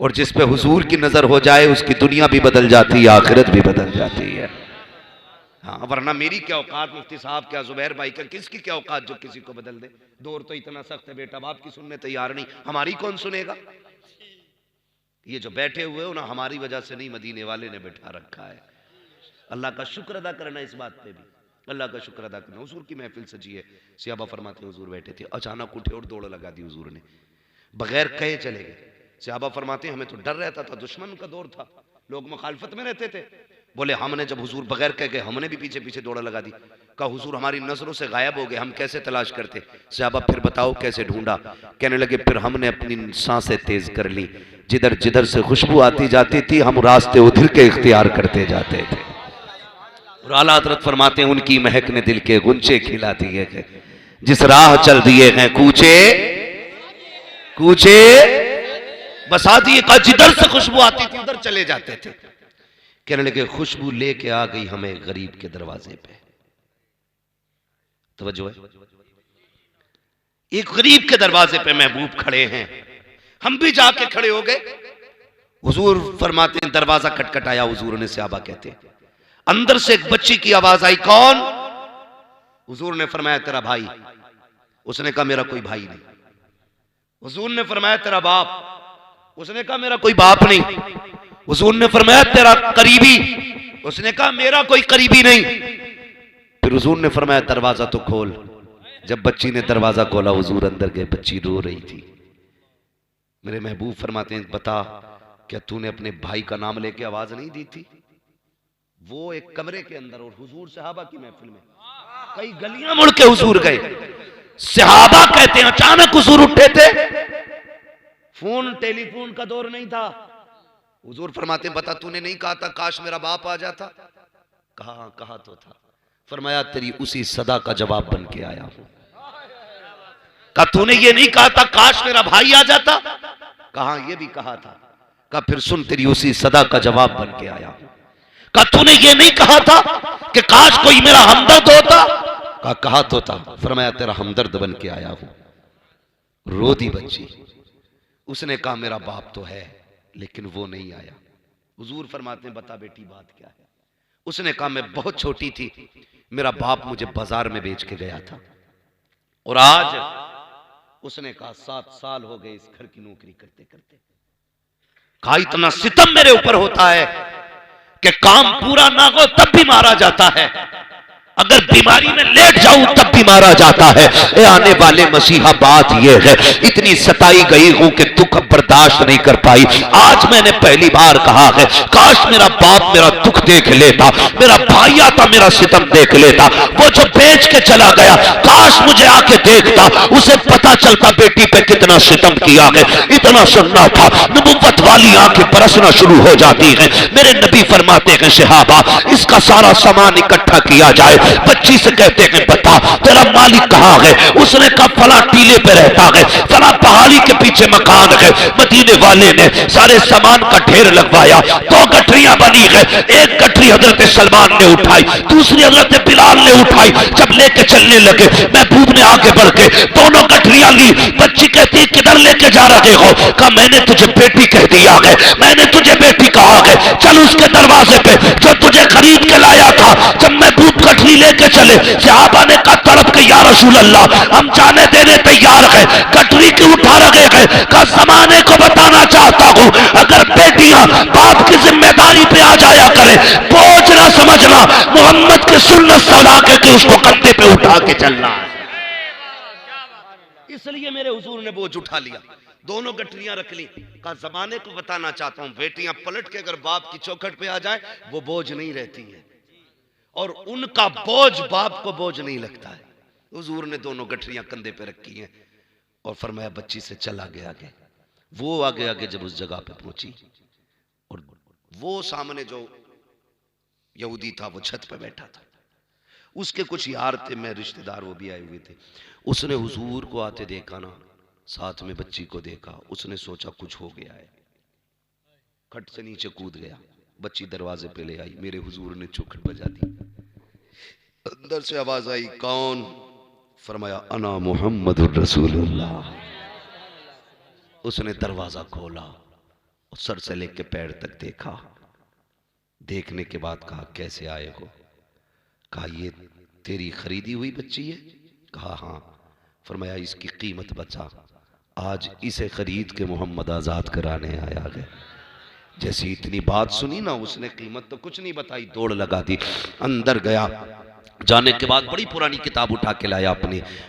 और जिस पे हुजूर की नजर हो जाए उसकी दुनिया भी बदल जाती है, आखिरत भी बदल जाती है। हाँ, वरना मेरी क्या औकात, मुफ्ती साहब क्या, जुबैर भाई का, किसकी क्या औकात जो किसी को बदल दे। दौर तो इतना सख्त है, बेटा बाप की सुनने तैयार नहीं, हमारी कौन सुनेगा? ये जो बैठे हुए हो ना, हमारी वजह से नहीं, मदीने वाले ने बैठा रखा है। अल्लाह का शुक्र अदा करना इस बात पे भी, अल्लाह का शुक्र अदा करना। हुजूर की महफिल सजी है, सहाबा फरमाते हैं हुजूर बैठे थे, अचानक उठे और दौड़ लगा दी हुजूर ने, बगैर कहे चले गए। सहाबा फरमाते हैं हमें तो डर रहता था, दुश्मन का दौर था, लोग मुखालफत में रहते थे। बोले हमने जब हुजूर बगैर कह गए हमने भी पीछे पीछे दौड़ा लगा दी। कहा हुजूर हमारी नजरों से गायब हो गए, हम कैसे तलाश करते? सहाबा फिर बताओ कैसे ढूंढा? कहने लगे फिर हमने अपनी सांसें तेज कर ली, जिधर जिधर से खुशबू आती जाती थी हम रास्ते उधर के इख्तियार करते जाते थे। और आला हज़रत फरमाते हैं उनकी महक ने दिल के गुंचे खिला दिए हैं, जिस राह चल दिए हैं कूचे कूचे बसा दिए। कहा जिधर से खुशबू आती थी उधर चले जाते थे। कहने लगे खुशबू लेके आ गई हमें गरीब के दरवाजे पे। तवज्जो है, एक गरीब के दरवाजे पे महबूब खड़े हैं, हम भी जाके खड़े हो गए। हुजूर फरमाते हैं दरवाजा खटखटाया, हुजूर ने सहाबा कहते हैं अंदर से एक बच्ची की आवाज आई, कौन? हुजूर ने फरमाया तेरा भाई। उसने कहा मेरा कोई भाई नहीं। हुजूर ने फरमाया तेरा बाप। उसने कहा मेरा कोई बाप नहीं। हुजूर ने फरमाया तेरा करीबी। उसने कहा मेरा कोई करीबी नहीं। फिर हुजूर ने फरमाया दरवाजा तो खोल। जब बच्ची ने दरवाजा खोला हुजूर अंदर गए, बच्ची रो रही थी। मेरे महबूब फरमाते हैं बता क्या तूने अपने भाई का नाम लेके आवाज नहीं दी थी? वो एक कमरे के अंदर और हुजूर सहाबा की महफिल में, कई गलियां मुड़ के हुजूर गए। सहाबा कहते हैं अचानक हुजूर उठे थे, फोन टेलीफोन का दौर नहीं था। हुजूर फरमाते हैं बता तूने नहीं कहा था काश मेरा बाप आ जाता? कहा तो था। फरमाया तेरी उसी सदा का जवाब बन के आया हूं। कहा तूने ये नहीं कहा था काश मेरा भाई आ जाता? कहा ये भी कहा था। कहा फिर सुन तेरी उसी सदा का जवाब बन के आया हूं। कहा तूने ये नहीं कहा था कि काश कोई मेरा हमदर्द होता? कहा तो था। फरमाया तेरा हमदर्द बन के आया हूं। रो दी बच्ची। उसने कहा मेरा बाप तो है लेकिन वो नहीं आया। हुजूर फरमाते हैं बता बेटी बात क्या है? उसने कहा मैं बहुत छोटी थी, मेरा बाप मुझे बाजार में बेच के गया था और आज उसने कहा 7 साल हो गए इस घर की नौकरी करते करते। कहा इतना सितम मेरे ऊपर होता है कि काम पूरा ना हो तब भी मारा जाता है, अगर बीमारी में लेट जाऊं तब भी मारा जाता है। आने वाले मसीहा बात यह है इतनी सताई गई हूं कि दुख बर्दाश्त नहीं कर पाई। आज मैंने पहली बार कहा है काश मेरा बाप मेरा दुख देख लेता, मेरा भाई आता मेरा सितम देख लेता। वो जो बेच के चला गया काश मुझे आके देखता, उसे पता चलता बेटी पे कितना सितम किया है। इतना सुनना था, नबुव्वत वाली आंखें बरसना शुरू हो जाती हैं। मेरे नबी फरमाते हैं सहाबा इसका सारा सामान इकट्ठा किया जाए। बच्ची से कहते हैं बता तेरा मालिक कहाँ है? उसने कहा फला टीले पे रहता है, फला पहाड़ी के पीछे मकान है। मदीने वाले ने सारे सामान का ढेर लगवाया। 2 गठरियां बनी है, एक गठरी हजरत सलमान ने उठाई, दूसरी हजरत बिलाल ने उठाई। जब लेके चलने लगे महबूब ने आगे बढ़ के दोनों गठरियां ली। बच्ची कहती किधर लेके जा रहे हो? कहा मैंने तुझे बेटी कह दिया है, मैंने तुझे बेटी कहा है, चल उसके दरवाजे पे जो तुझे खरीद के लाया था। जब महबूब गठरी लेके चले सहाबा ने कहा तड़प के या रसूल अल्लाह हम जाने देने तैयार है। गठरी की उठा रहे हैं। कहा जमाने को बताना चाहता हूं अगर बेटियां बाप की जिम्मेदारी पे आ जाया करें बोझ ना समझना, मोहम्मद की सुन्नत सला के उसको कंधे पे उठा के चलना। इसलिए मेरे हुजूर ने बोझ उठा लिया, दोनों गठरियां रख ली। कहा जमाने को बताना चाहता हूं बेटियां पलट के अगर बाप की चौखट पे आ जाए वो बोझ नहीं रहती है और उनका बोझ बाप को बोझ नहीं लगता है। हुजूर ने दोनों गठरियां कंधे पे रखी हैं और फरमाया बच्ची से चल आगे आगे। वो आगे आगे जब उस जगह पे पहुंची और वो सामने जो यहूदी था वो छत पे बैठा था, उसके कुछ यार थे, मैं रिश्तेदार, वो भी आए हुए थे। उसने हुजूर को आते देखा ना, साथ में बच्ची को देखा, उसने सोचा कुछ हो गया है। खट से नीचे कूद गया। बच्ची दरवाजे पे ले आई, मेरे हुजूर ने चौखट बजा दी। अंदर से आवाज आई, कौन? फरमाया अना मुहम्मदुर रसूलुल्लाह। उसने दरवाजा खोला और सर से लेके पैर तक देखा। देखने के बाद कहा कैसे आए हो? कहा ये तेरी खरीदी हुई बच्ची है? कहा हाँ। फरमाया इसकी कीमत बचा, आज इसे खरीद के मोहम्मद आजाद कराने आया है। जैसी इतनी बात सुनी ना, उसने कीमत तो कुछ नहीं बताई, दौड़ लगा दी। अंदर गया, जाने के बाद बड़ी पुरानी किताब उठा के लाया,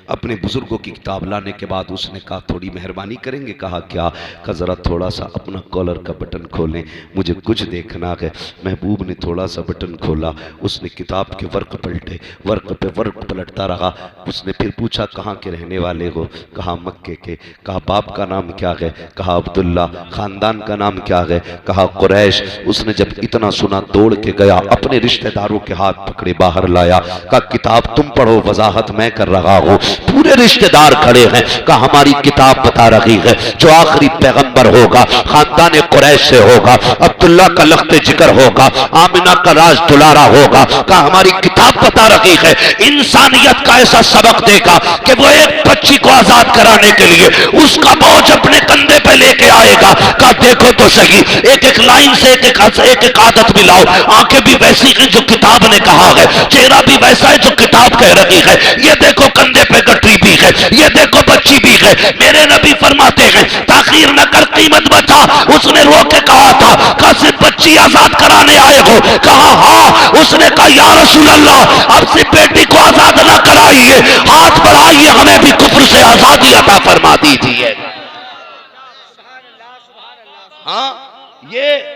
अपने बुजुर्गों की किताब लाने के बाद उसने कहा थोड़ी मेहरबानी करेंगे? कहा क्या? कहा जरा थोड़ा सा अपना कॉलर का बटन खोलें, मुझे कुछ देखना है। महबूब ने थोड़ा सा बटन खोला, उसने किताब के वर्क पलटे, वर्क पे वर्क पलटता रहा। उसने फिर पूछा कहाँ के रहने वाले हो? कहा मक्के के। कहा बाप का नाम क्या है? कहा अब्दुल्ला। खानदान का नाम क्या है? कहा कुरैश। उसने जब इतना सुना दौड़ के गया, अपने रिश्तेदारों के हाथ पकड़े बाहर लाया। का किताब तुम पढ़ो, वजाहत मैं कर रहा हूं। पूरे रिश्तेदार खड़े हैं। कहा हमारी किताब बता रही है जो आखिरी पैगंबर होगा खानदान कुरैश से होगा, अब्दुल्ला का लख्ते जिक्र होगा, आमिना का राज दुलारा होगा। कहा हमारी किताब बता रही है इंसानियत का ऐसा सबक देगा कि वो एक बच्ची को आजाद कराने के लिए उसका बोझ अपने कंधे पे लेके आएगा। कहा देखो तो सही, एक एक लाइन से एक एक आदत भी लाओ। आंखें भी वैसी हैं जो किताब ने कहा है, चेहरा भी वैसा है जो किताब कह रही है। ये देखो कंधे पे गठरी भी है, ये देखो बच्ची भी है। मेरे नबी फरमाते हैं ताखीर न कर, कीमत बचा। उसने रो के कहा था कहा सिर्फ बच्ची आजाद कराने आए हो? कहा हाँ। उसने कहा या रसूल अल्लाह, अब सिर्फ बेटी को आजाद न कराइए, हाथ बढ़ाइए, हमें भी कुफ्र से आजादी अता फरमा दीजिए। हाँ, ये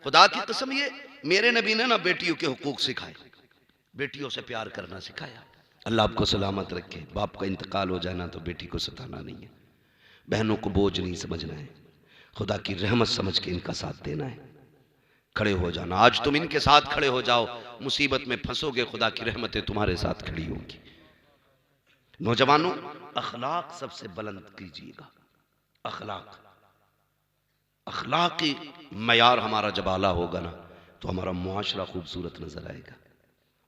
खुदा की कसम, ये मेरे नबी ने ना बेटियों के हुकूक सिखाए, बेटियों से प्यार करना सिखाया। अल्लाह आपको सलामत रखे। बाप का इंतकाल हो जाना तो बेटी को सताना नहीं है, बहनों को बोझ नहीं समझना है, खुदा की रहमत समझ के इनका साथ देना है, खड़े हो जाना। आज तुम इनके साथ खड़े हो जाओ, मुसीबत में फंसोगे, खुदा की रहमतें तुम्हारे साथ खड़ी होंगी। नौजवानों, अखलाक सबसे बुलंद कीजिएगा। अखलाक, अखलाकी मयार हमारा जब आला होगा ना, तो हमारा मुआशरा खूबसूरत नजर आएगा,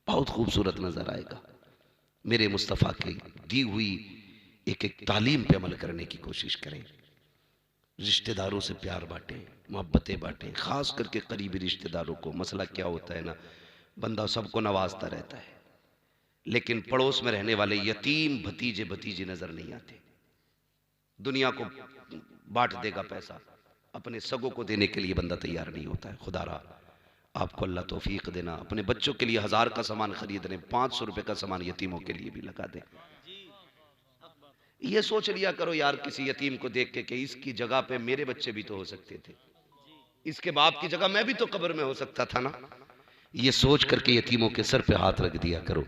बहुत खूबसूरत नजर आएगा। मेरे मुस्तफ़ा की दी हुई एक एक तालीम पे अमल करने की कोशिश करें। रिश्तेदारों से प्यार बांटें, मोहब्बतें बांटें, खास करके करीबी रिश्तेदारों को। मसला क्या होता है ना, बंदा सबको नवाजता रहता है, लेकिन पड़ोस में रहने वाले यतीम भतीजे भतीजे नजर नहीं आते। दुनिया को बांट देगा पैसा, अपने सगों को देने के लिए बंदा तैयार नहीं होता है। खुदारा आपको अल्लाह तौफीक देना, अपने बच्चों के लिए 1000 का सामान खरीद रहे, 500 रुपए का सामान यतीमों के लिए भी लगा दें। ये सोच लिया करो यार, किसी यतीम को देख के कि इसकी जगह पे मेरे बच्चे भी तो हो सकते थे, इसके बाप की जगह मैं भी तो कब्र में हो सकता था ना। ये सोच करके यतीमों के सर पे हाथ रख दिया करो।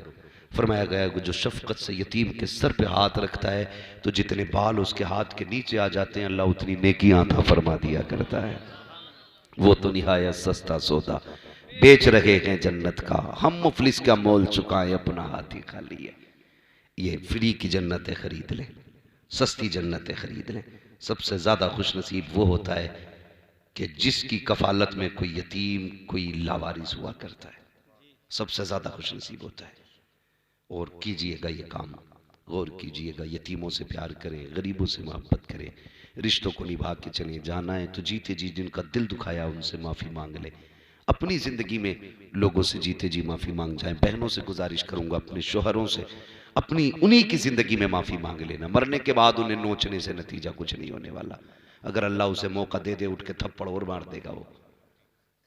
फरमाया गया कि जो शफकत से यतीम के सर पे हाथ रखता है तो जितने बाल उसके हाथ के नीचे आ जाते हैं अल्लाह उतनी नेकियां अता फरमा दिया करता है। वो तो निहायत सस्ता सौदा बेच रहे हैं जन्नत का, हम मुफलिस का मोल चुकाएं, अपना हाथ ही खाली है। ये फ्री की जन्नतें खरीद लें, सस्ती जन्नतें खरीद लें। सबसे ज्यादा खुश नसीब वो होता है कि जिसकी कफालत में कोई यतीम, कोई लावारिस हुआ करता है, सबसे ज्यादा खुश नसीब होता है। और कीजिएगा ये काम, गौर कीजिएगा, यतीमों से प्यार करें, गरीबों से मोहब्बत करें, रिश्तों को निभा के चलें। जाना है तो जीते जी जिनका दिल दुखाया उनसे माफ़ी मांग लें। अपनी ज़िंदगी में लोगों से जीते जी माफ़ी मांग जाएं। बहनों से गुजारिश करूँगा, अपने शोहरों से अपनी उन्हीं की ज़िंदगी में माफ़ी मांग लेना। मरने के बाद उन्हें नोचने से नतीजा कुछ नहीं होने वाला। अगर अल्लाह उसे मौका दे दे, उठ के थप्पड़ और मार देगा वो,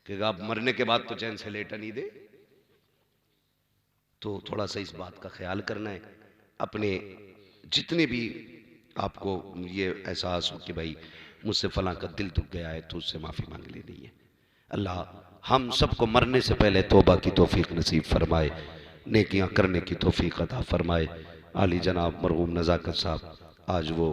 कि आप मरने के बाद तो चैन से लेटा नहीं दे। तो थोड़ा सा इस बात का ख्याल करना है। अपने जितने भी आपको ये एहसास हो कि भाई मुझसे फलां का दिल दुख गया है तो उससे माफ़ी मांग लेनी है। अल्लाह हम सबको मरने से पहले तौबा की तौफीक नसीब फरमाए, नेकियां करने की तौफीक अता फरमाए। आली जनाब मरहूम नज़ाकत साहब आज वो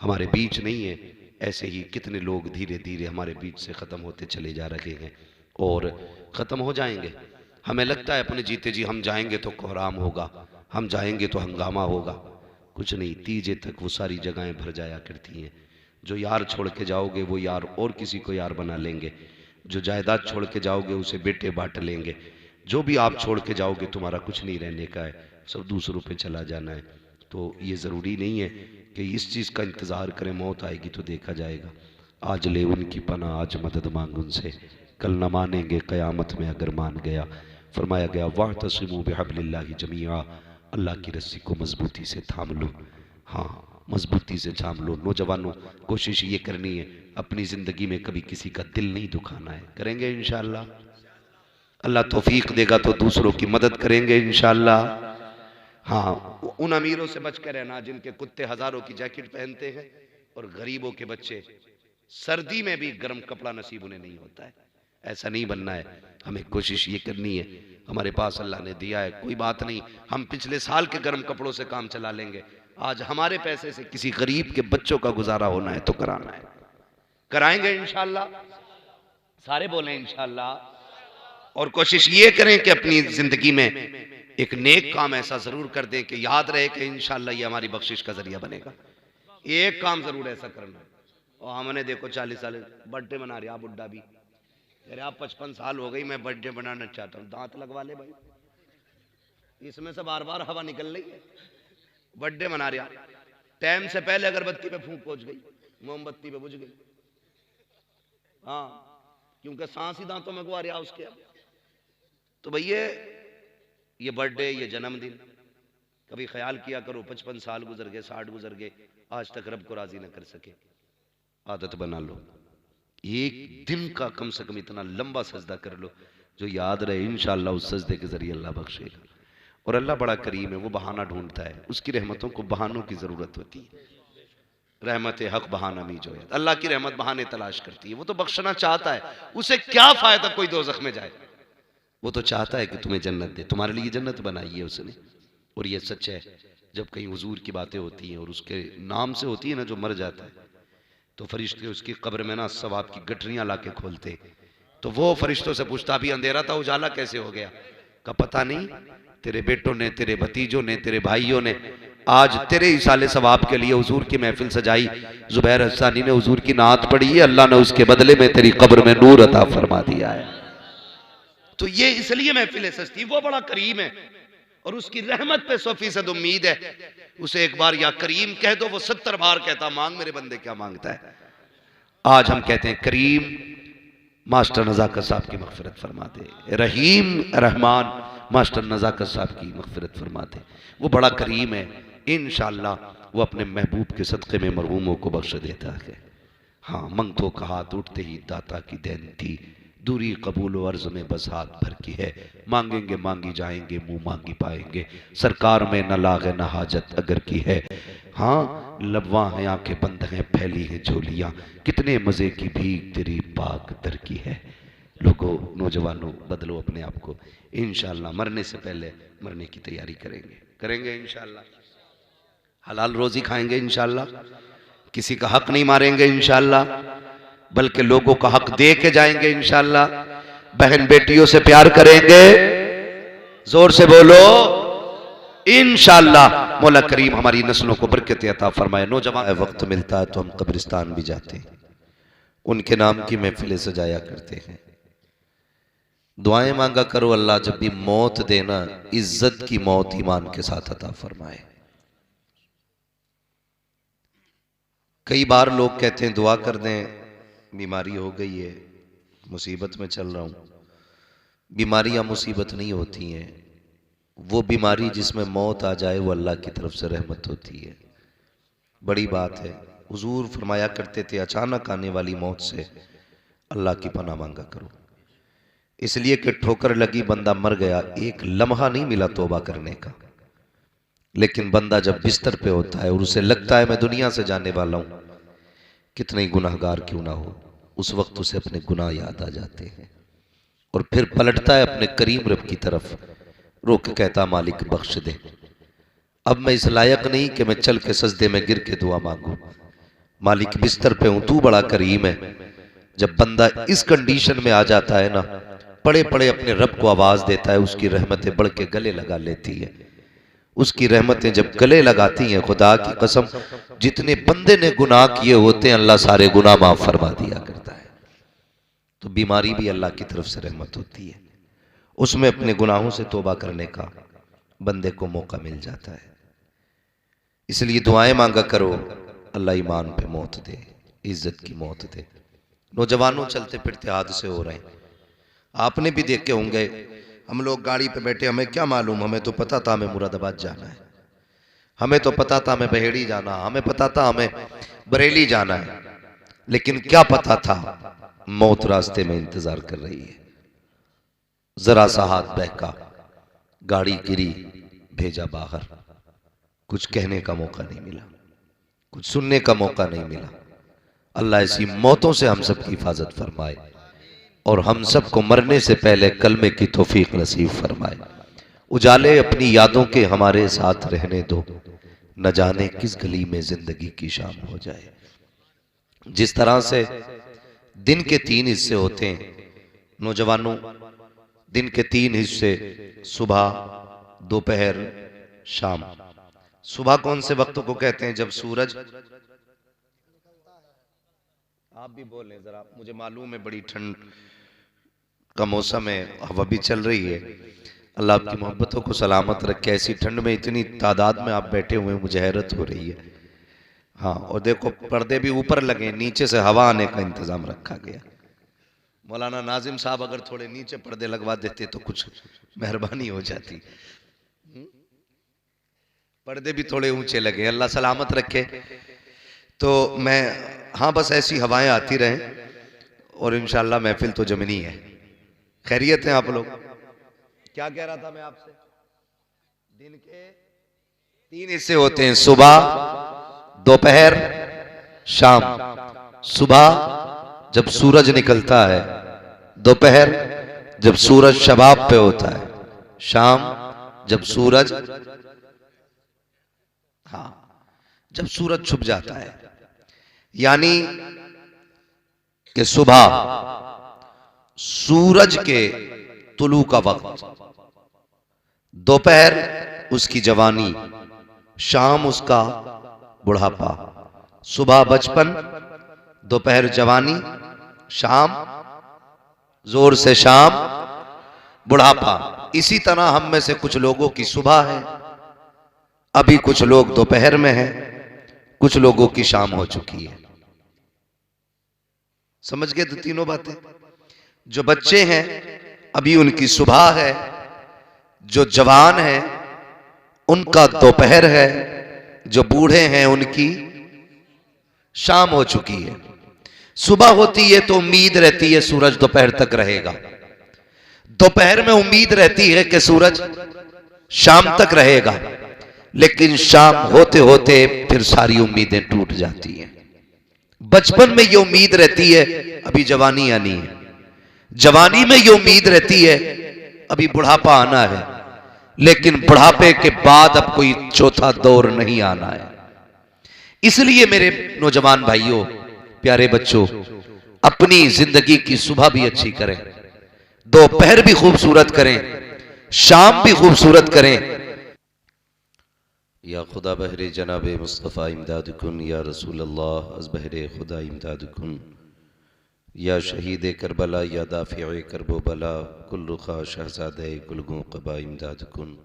हमारे बीच नहीं है, ऐसे ही कितने लोग धीरे धीरे हमारे बीच से ख़त्म होते चले जा रहे हैं और ख़त्म हो जाएंगे। हमें लगता है अपने जीते जी हम जाएंगे तो कोहराम होगा, हम जाएंगे तो हंगामा होगा। कुछ नहीं, तीजे तक वो सारी जगहें भर जाया करती हैं। जो यार छोड़ के जाओगे वो यार और किसी को यार बना लेंगे, जो जायदाद छोड़ के जाओगे उसे बेटे बांट लेंगे, जो भी आप छोड़ के जाओगे तुम्हारा कुछ नहीं रहने का है, सब दूसरों पे चला जाना है। तो ये ज़रूरी नहीं है कि इस चीज़ का इंतज़ार करें मौत आएगी तो देखा जाएगा। आज ले उनकी पनाह, आज मदद मांग उनसे, कल न मानेंगे क़यामत में अगर मान गया। फरमाया गया वातसिमू बिहब्लिल्लाहि जमीआ, अल्लाह की रस्सी को मजबूती से थाम लो। हाँ, मजबूती से थाम लो। नौजवानों, कोशिश ये करनी है अपनी ज़िंदगी में कभी किसी का दिल नहीं दुखाना है। करेंगे इंशाअल्लाह, अल्लाह तौफीक देगा तो दूसरों की मदद करेंगे इंशाअल्लाह। हाँ, उन अमीरों से बच कर रहना जिनके कुत्ते हज़ारों की जैकेट पहनते हैं और गरीबों के बच्चे सर्दी में भी गर्म कपड़ा नसीब उन्हें नहीं होता है। ऐसा नहीं बनना है। हमें कोशिश ये करनी है, हमारे पास अल्लाह ने दिया है, कोई बात नहीं, हम पिछले साल के गर्म कपड़ों से काम चला लेंगे। आज हमारे पैसे से किसी गरीब के बच्चों का गुजारा होना है तो कराना है, कराएंगे इंशाअल्लाह। सारे बोलें इंशाअल्लाह। और कोशिश ये करें कि अपनी जिंदगी में एक नेक काम ऐसा जरूर कर दें कि याद रहे कि इंशाअल्लाह ये हमारी बख्शिश का जरिया बनेगा। एक काम जरूर ऐसा करना। और हमने देखो 40 साल बर्थडे मना रहे, आप बुढ़ा भी अरे आप 55 साल हो गई, मैं बर्थडे बनाना चाहता हूँ, दांत लगवा ले भाई, इसमें से बार बार हवा निकल रही है। बर्थडे मना रहा, टाइम से पहले अगरबत्ती पे फूंक पहुंच गई, मोमबत्ती पे बुझ गई। हाँ, क्योंकि सांस ही दांतों में गुआ रहा उसके। अब तो भैया ये बर्थडे, ये जन्मदिन कभी ख्याल किया करो 55 साल गुजर गए, 60 गुजर गए, आज तक रब को राजी न कर सके। आदत बना लो, एक दिन का कम से कम इतना लंबा सजदा कर लो जो याद रहे। इंशाअल्लाह उस सजदे के जरिए अल्लाह बख्शेगा। और अल्लाह बड़ा करीम है, वो बहाना ढूंढता है। उसकी रहमतों को बहानों की जरूरत होती है। रहमत हक बहाना मी जो है, अल्लाह की रहमत बहाने तलाश करती है। वो तो बख्शना चाहता है, उसे क्या फायदा कोई दोज़ख में जाए, वो तो चाहता है कि तुम्हें जन्नत दे, तुम्हारे लिए जन्नत बनाई है उसने। और ये सच है, जब कहीं हुजूर की बातें होती हैं और उसके नाम से होती है ना, जो मर जाता है तो फरिश्ते उसकी कब्र में ना सवाब की गठरियां ला के खोलते, तो वो फरिश्तों से पूछता अभी अंधेरा था उजाला कैसे हो गया? का पता नहीं, तेरे बेटों ने, तेरे भतीजों ने, तेरे भाइयों ने आज तेरे इसाले सवाब के लिए हुजूर की महफिल सजाई। जुबैर हस्सानी ने हुजूर की नात पढ़ी है, अल्लाह ने उसके बदले में तेरी कब्र में नूर अता फरमा दिया है। तो ये इसलिए महफिल सस्ती, वो बड़ा करीम है और उसकी रहमत पे 100% उम्मीद है। उसे एक बार या करीम कह दो, वो 70 बार कहता मांग मेरे बंदे क्या मांगता है। आज हम कहते हैं करीम, मास्टर नज़ाकत साहब की मग़फ़िरत फरमा दे। रहीम रहमान, मास्टर नज़ाकत साहब की मग़फ़िरत फरमा दे। वो बड़ा करीम है, इंशाअल्लाह वो अपने महबूब के सदक़े में मरहूमों को बख्श देता है। हाँ, मंगतों का हाथ उठते ही दाता की देन थी, दूरी कबूल व अर्ज़ में बस हाथ भर की है। मांगेंगे मांगी जाएंगे, मुंह मांगी पाएंगे, सरकार में न लागे न हाजत अगर की है। हाँ, लबवा हैं आंखें बंद हैं, फैली हैं झोलियाँ, कितने मज़े की भीख तेरी पाक दर की है। लोगों, नौजवानों, बदलो अपने आप को। इंशाअल्लाह मरने से पहले मरने की तैयारी करेंगे इंशाअल्लाह। हलाल रोज़ी खाएंगे इंशाअल्लाह, किसी का हक नहीं मारेंगे इंशाअल्लाह, बल्कि लोगों का हक दे के जाएंगे इंशाअल्लाह। बहन बेटियों से प्यार करेंगे, जोर से बोलो इंशाअल्लाह। मौला करीम हमारी नस्लों को बरकत अता फरमाए। नौजवान, वक्त मिलता है तो हम कब्रिस्तान भी जाते हैं, उनके नाम की महफिलें सजाया करते हैं। दुआएं मांगा करो, अल्लाह जब भी मौत देना इज्जत की मौत ईमान के साथ अता फरमाए। कई बार लोग कहते हैं दुआ कर दें, बीमारी हो गई है, मुसीबत में चल रहा हूं। बीमारियां मुसीबत नहीं होती हैं, वो बीमारी जिसमें मौत आ जाए वो अल्लाह की तरफ से रहमत होती है। बड़ी बात है। हुजूर फरमाया करते थे अचानक आने वाली मौत से अल्लाह की पनाह मांगा करो, इसलिए कि ठोकर लगी, बंदा मर गया, एक लम्हा नहीं मिला तौबा करने का। लेकिन बंदा जब बिस्तर पे होता है और उसे लगता है मैं दुनिया से जाने वाला हूं, कितने गुनाहगार क्यों ना हो, उस वक्त उसे अपने गुनाह याद आ जाते हैं और फिर पलटता है अपने करीम रब की तरफ, रो के कहता मालिक बख्श दे, अब मैं इस लायक नहीं कि मैं चल के सजदे में गिर के दुआ मांगू। मालिक बिस्तर पे हूं, तू बड़ा करीम है। जब बंदा इस कंडीशन में आ जाता है ना, पड़े पड़े अपने रब को आवाज देता है, उसकी रहमतें बढ़ के गले लगा लेती है। उसकी रहमतें जब गले लगाती हैं, खुदा की कसम जितने बंदे ने गुनाह किए होते हैं अल्लाह सारे गुनाह माफ फरमा दिया करता है। तो बीमारी भी अल्लाह की तरफ से रहमत होती है, उसमें अपने गुनाहों से तौबा करने का बंदे को मौका मिल जाता है। इसलिए दुआएं मांगा करो, अल्लाह ईमान पे मौत दे, इज्जत की मौत दे। नौजवानों चलते फिरते हादसे हो रहे हैं, आपने भी देखे होंगे। हम लोग गाड़ी पे बैठे, हमें क्या मालूम, हमें तो पता था हमें मुरादाबाद जाना है, हमें तो पता था हमें बहेड़ी जाना, हमें पता था हमें बरेली जाना है, लेकिन क्या पता था मौत रास्ते में इंतजार कर रही है। जरा सा हाथ बहका, गाड़ी गिरी, भेजा बाहर, कुछ कहने का मौका नहीं मिला, कुछ सुनने का मौका नहीं मिला। अल्लाह ऐसी मौतों से हम सब की हिफाजत फरमाए और हम सब को मरने से पहले कलमे की तौफीक नसीब फरमाए। उजाले अपनी यादों के हमारे साथ रहने दो, न जाने किस गली में जिंदगी की शाम हो जाए। जिस तरह से दिन के 3 हिस्से होते हैं नौजवानों, दिन के 3 हिस्से, सुबह, दोपहर, शाम। सुबह कौन से वक्त को कहते हैं? जब सूरज, आप भी बोलें जरा, मुझे मालूम है बड़ी ठंड का मौसम है, हवा भी चल रही है। अल्लाह आपकी मोहब्बतों को सलामत रखे। ऐसी ठंड में इतनी तादाद में आप बैठे हुए हैं, मुझे हैरत हो रही है। हाँ, और देखो पर्दे भी ऊपर लगे, नीचे से हवा आने का इंतजाम रखा गया। मौलाना नाजिम साहब अगर थोड़े नीचे पर्दे लगवा देते तो कुछ मेहरबानी हो जाती। पर्दे भी थोड़े ऊंचे लगे, अल्लाह सलामत रखे। तो मैं, हाँ बस ऐसी हवाएं आती रहें और इंशाल्लाह महफिल तो जमनी है। खैरियत है आप लोग? क्या कह रहा था मैं आपसे? दिन के 3 हिस्से होते हैं, सुबह, दोपहर, शाम। सुबह जब सूरज निकलता है, दोपहर जब सूरज शबाब पे होता है, शाम जब सूरज, हाँ, जब सूरज छुप जाता है। यानी कि सुबह सूरज के तुलू का वक्त, दोपहर उसकी जवानी, शाम उसका बुढ़ापा। सुबह बचपन, दोपहर जवानी, शाम जोर से शाम बुढ़ापा। इसी तरह हम में से कुछ लोगों की सुबह है, अभी कुछ लोग दोपहर में हैं, कुछ लोगों की शाम हो चुकी है। समझ गए? तो तीनों बातें। जो बच्चे हैं अभी उनकी सुबह है, जो जवान है उनका दोपहर है, जो बूढ़े हैं उनकी शाम हो चुकी है। सुबह होती है तो उम्मीद रहती है सूरज दोपहर तक रहेगा, दोपहर में उम्मीद रहती है कि सूरज शाम तक रहेगा, लेकिन शाम होते होते फिर सारी उम्मीदें टूट जाती हैं। बचपन में ये उम्मीद रहती है अभी जवानी आनी है, जवानी में ये उम्मीद रहती है अभी बुढ़ापा आना है, लेकिन बुढ़ापे के बाद अब कोई चौथा दौर नहीं आना है। इसलिए मेरे नौजवान भाइयों, प्यारे बच्चों, अपनी जिंदगी की सुबह भी अच्छी करें, दोपहर भी खूबसूरत करें, शाम भी खूबसूरत करें। या खुदा बहरे जनाब मुस्तफ़ा इमदादकुन, या रसूल अल्लाह अज़ बहरे खुदा इमदादकुन, या शहीद करबला, या दाफ़िए करबो बला, कुल्लु खा शहज़ादे कुल्गु क़बा इमदादकुन।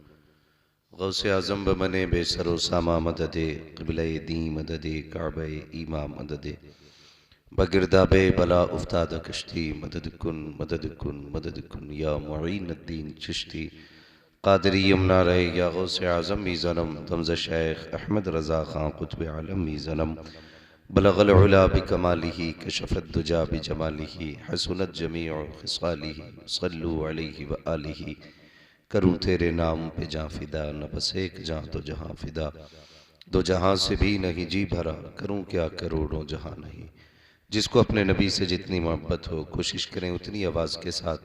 गौसे आज़म बमने बेसरो सामा मददे, क़िबले दी मददे, काबे ईमा मददे, बगिरदाबे बला उफ्ताद कश्ती, मददकुन मददकुन मददकुन, या मुईनुद्दीन चिश्ती कादरी यमुना रहे, या गौसे आज़म मी ज़नम, तमज़ शेख अहमद रज़ा खां कुतुब आलम मी ज़नम, बलगल उला बिकमालिही, कशफत दुजा बिजमालिही, हसनत जमीउ खिसालिही, सल्लु अलैहि व आलिही। करूँ तेरे नाम पे जाँ फिदा, न बस एक जाँ तो जहाँ फिदा, दो जहाँ से भी नहीं जी भरा, करूँ क्या करोड़ों जहाँ नहीं। जिसको अपने नबी से जितनी मोहब्बत हो, कोशिश करें उतनी आवाज़ के साथ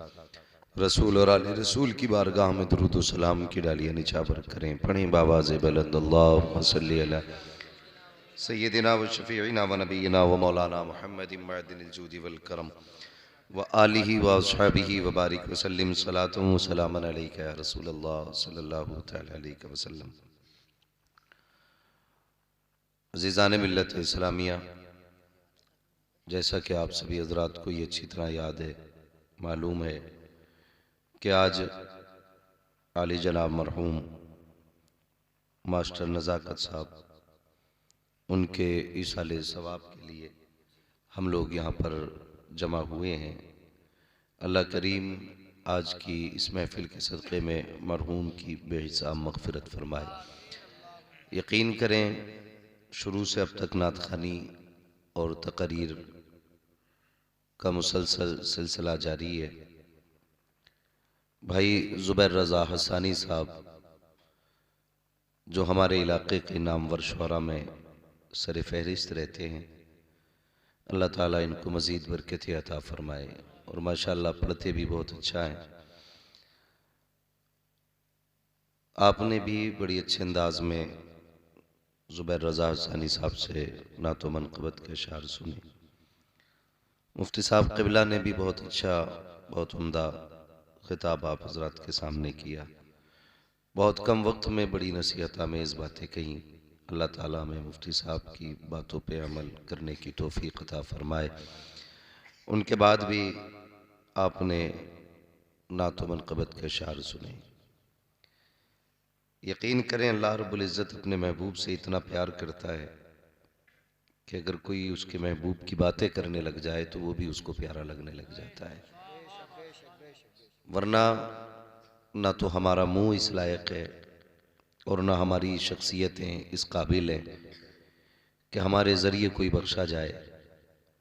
रसूल और आले रसूल की बारगाह में दुरूद व सलाम की डालियाँ निछावर करें। पढ़ें बावाज़ बुलंद, अल्लाहुम्मा सल्ली अला सय्यदिना व शफ़ीइना व नबीना व मौलाना मुहम्मद मअदिनिल जूदि वल करम, व आलिहि व अस्हाबिहि व बारिक वसल्लिम सलातुम व सलामन अलैका या रसूलल्लाह सल्लल्लाहु तआला अलैहि वसल्लम। अज़ीज़ान मिल्लत इस्लामिया, जैसा कि आप सभी हज़रात को ये अच्छी तरह याद है, मालूम है कि आज आली जनाब मरहूम मास्टर नज़ाकत साहब, उनके ईसाले सवाब के लिए हम लोग यहाँ पर जमा हुए हैं। अल्लाह करीम आज की इस महफ़िल के सदक़े में मरहूम की बेहिसाब मग़फ़िरत फ़रमाए। यकीन करें, शुरू से अब तक नात ख़ानी और तक़रीर का मुसलसल सिलसिला जारी है। भाई ज़ुबैर रज़ा हसानी साहब, जो हमारे इलाके के नामवर शुअरा में सर फहरिस्त रहते हैं, अल्लाह ताला इनको मज़ीद बरकत अता फ़रमाए और माशाअल्लाह पढ़ते भी बहुत अच्छा है। आपने भी बड़ी अच्छे अंदाज में ज़ुबैर रज़ा हसानी साहब से नातो मनक़बत के अशार सुने। मुफ्ती साहब क़िबला ने भी बहुत अच्छा, बहुत उम्दा ख़िताब आप हज़रात के सामने किया। बहुत कम वक्त में बड़ी नसीहत आमेज़ बातें कहीं। अल्लाह ताला में मुफ्ती साहब की बातों पे अमल करने की तौफ़ीक़ अता फ़रमाए। उनके बाद भी आपने नातो मनक़बत के अशार सुने। यकीन करें, अल्लाह रब्बुल इज़्ज़त अपने महबूब से इतना प्यार करता है कि अगर कोई उसके महबूब की बातें करने लग जाए तो वो भी उसको प्यारा लगने लग जाता है। वरना ना तो हमारा मुंह इस लायक है और ना हमारी शख्सियतें इस काबिल हैं कि हमारे ज़रिए कोई बख्शा जाए।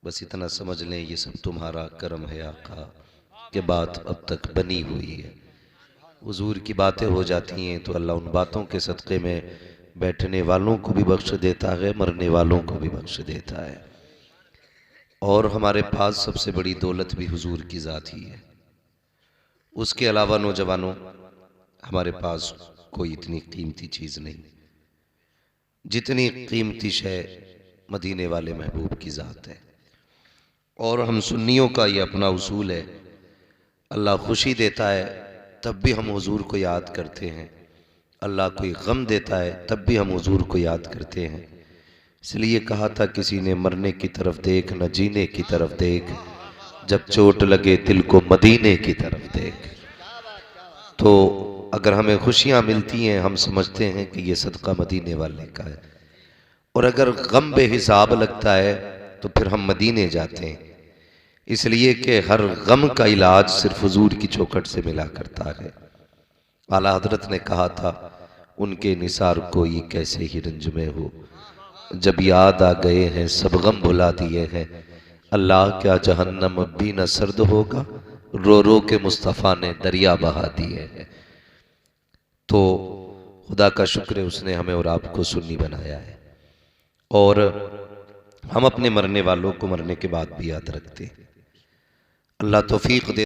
बस इतना समझ लें, ये सब तुम्हारा करम है आका, के बात अब तक बनी हुई है। हुजूर की बातें हो जाती हैं तो अल्लाह उन बातों के सदक़े में बैठने वालों को भी बख्श देता है, मरने वालों को भी बख्श देता है। और हमारे पास सबसे बड़ी दौलत भी हुजूर की ज़ात ही है। उसके अलावा नौजवानों, हमारे पास कोई इतनी कीमती चीज़ नहीं जितनी कीमती शय मदीने वाले महबूब की ज़ात है। और हम सुन्नियों का ये अपना उसूल है, अल्लाह खुशी देता है तब भी हम हुजूर को याद करते हैं, अल्लाह कोई गम देता है तब भी हम हुजूर को याद करते हैं। इसलिए कहा था किसी ने, मरने की तरफ देख न जीने की तरफ देख, जब चोट लगे दिल को मदीने की तरफ देख। तो अगर हमें खुशियाँ मिलती हैं, हम समझते हैं कि ये सदका मदीने वाले का है, और अगर गम बेहिसाब लगता है तो फिर हम मदीने जाते हैं। इसलिए कि हर गम का इलाज सिर्फ हुजूर की चौखट से मिला करता है। आला हजरत ने कहा था, उनके निसार को ये कैसे ही रंज में हो, जब याद आ गए हैं सब गम भुला दिए हैं। अल्लाह क्या जहन्नम अब भी न सर्द होगा, रो रो के मुस्तफ़ा ने दरिया बहा दिए हैं। तो खुदा का शुक्र है, उसने हमें और आपको सुन्नी बनाया है और हम अपने मरने वालों को मरने के बाद भी याद रखते हैं। अल्लाह तौफीक दे।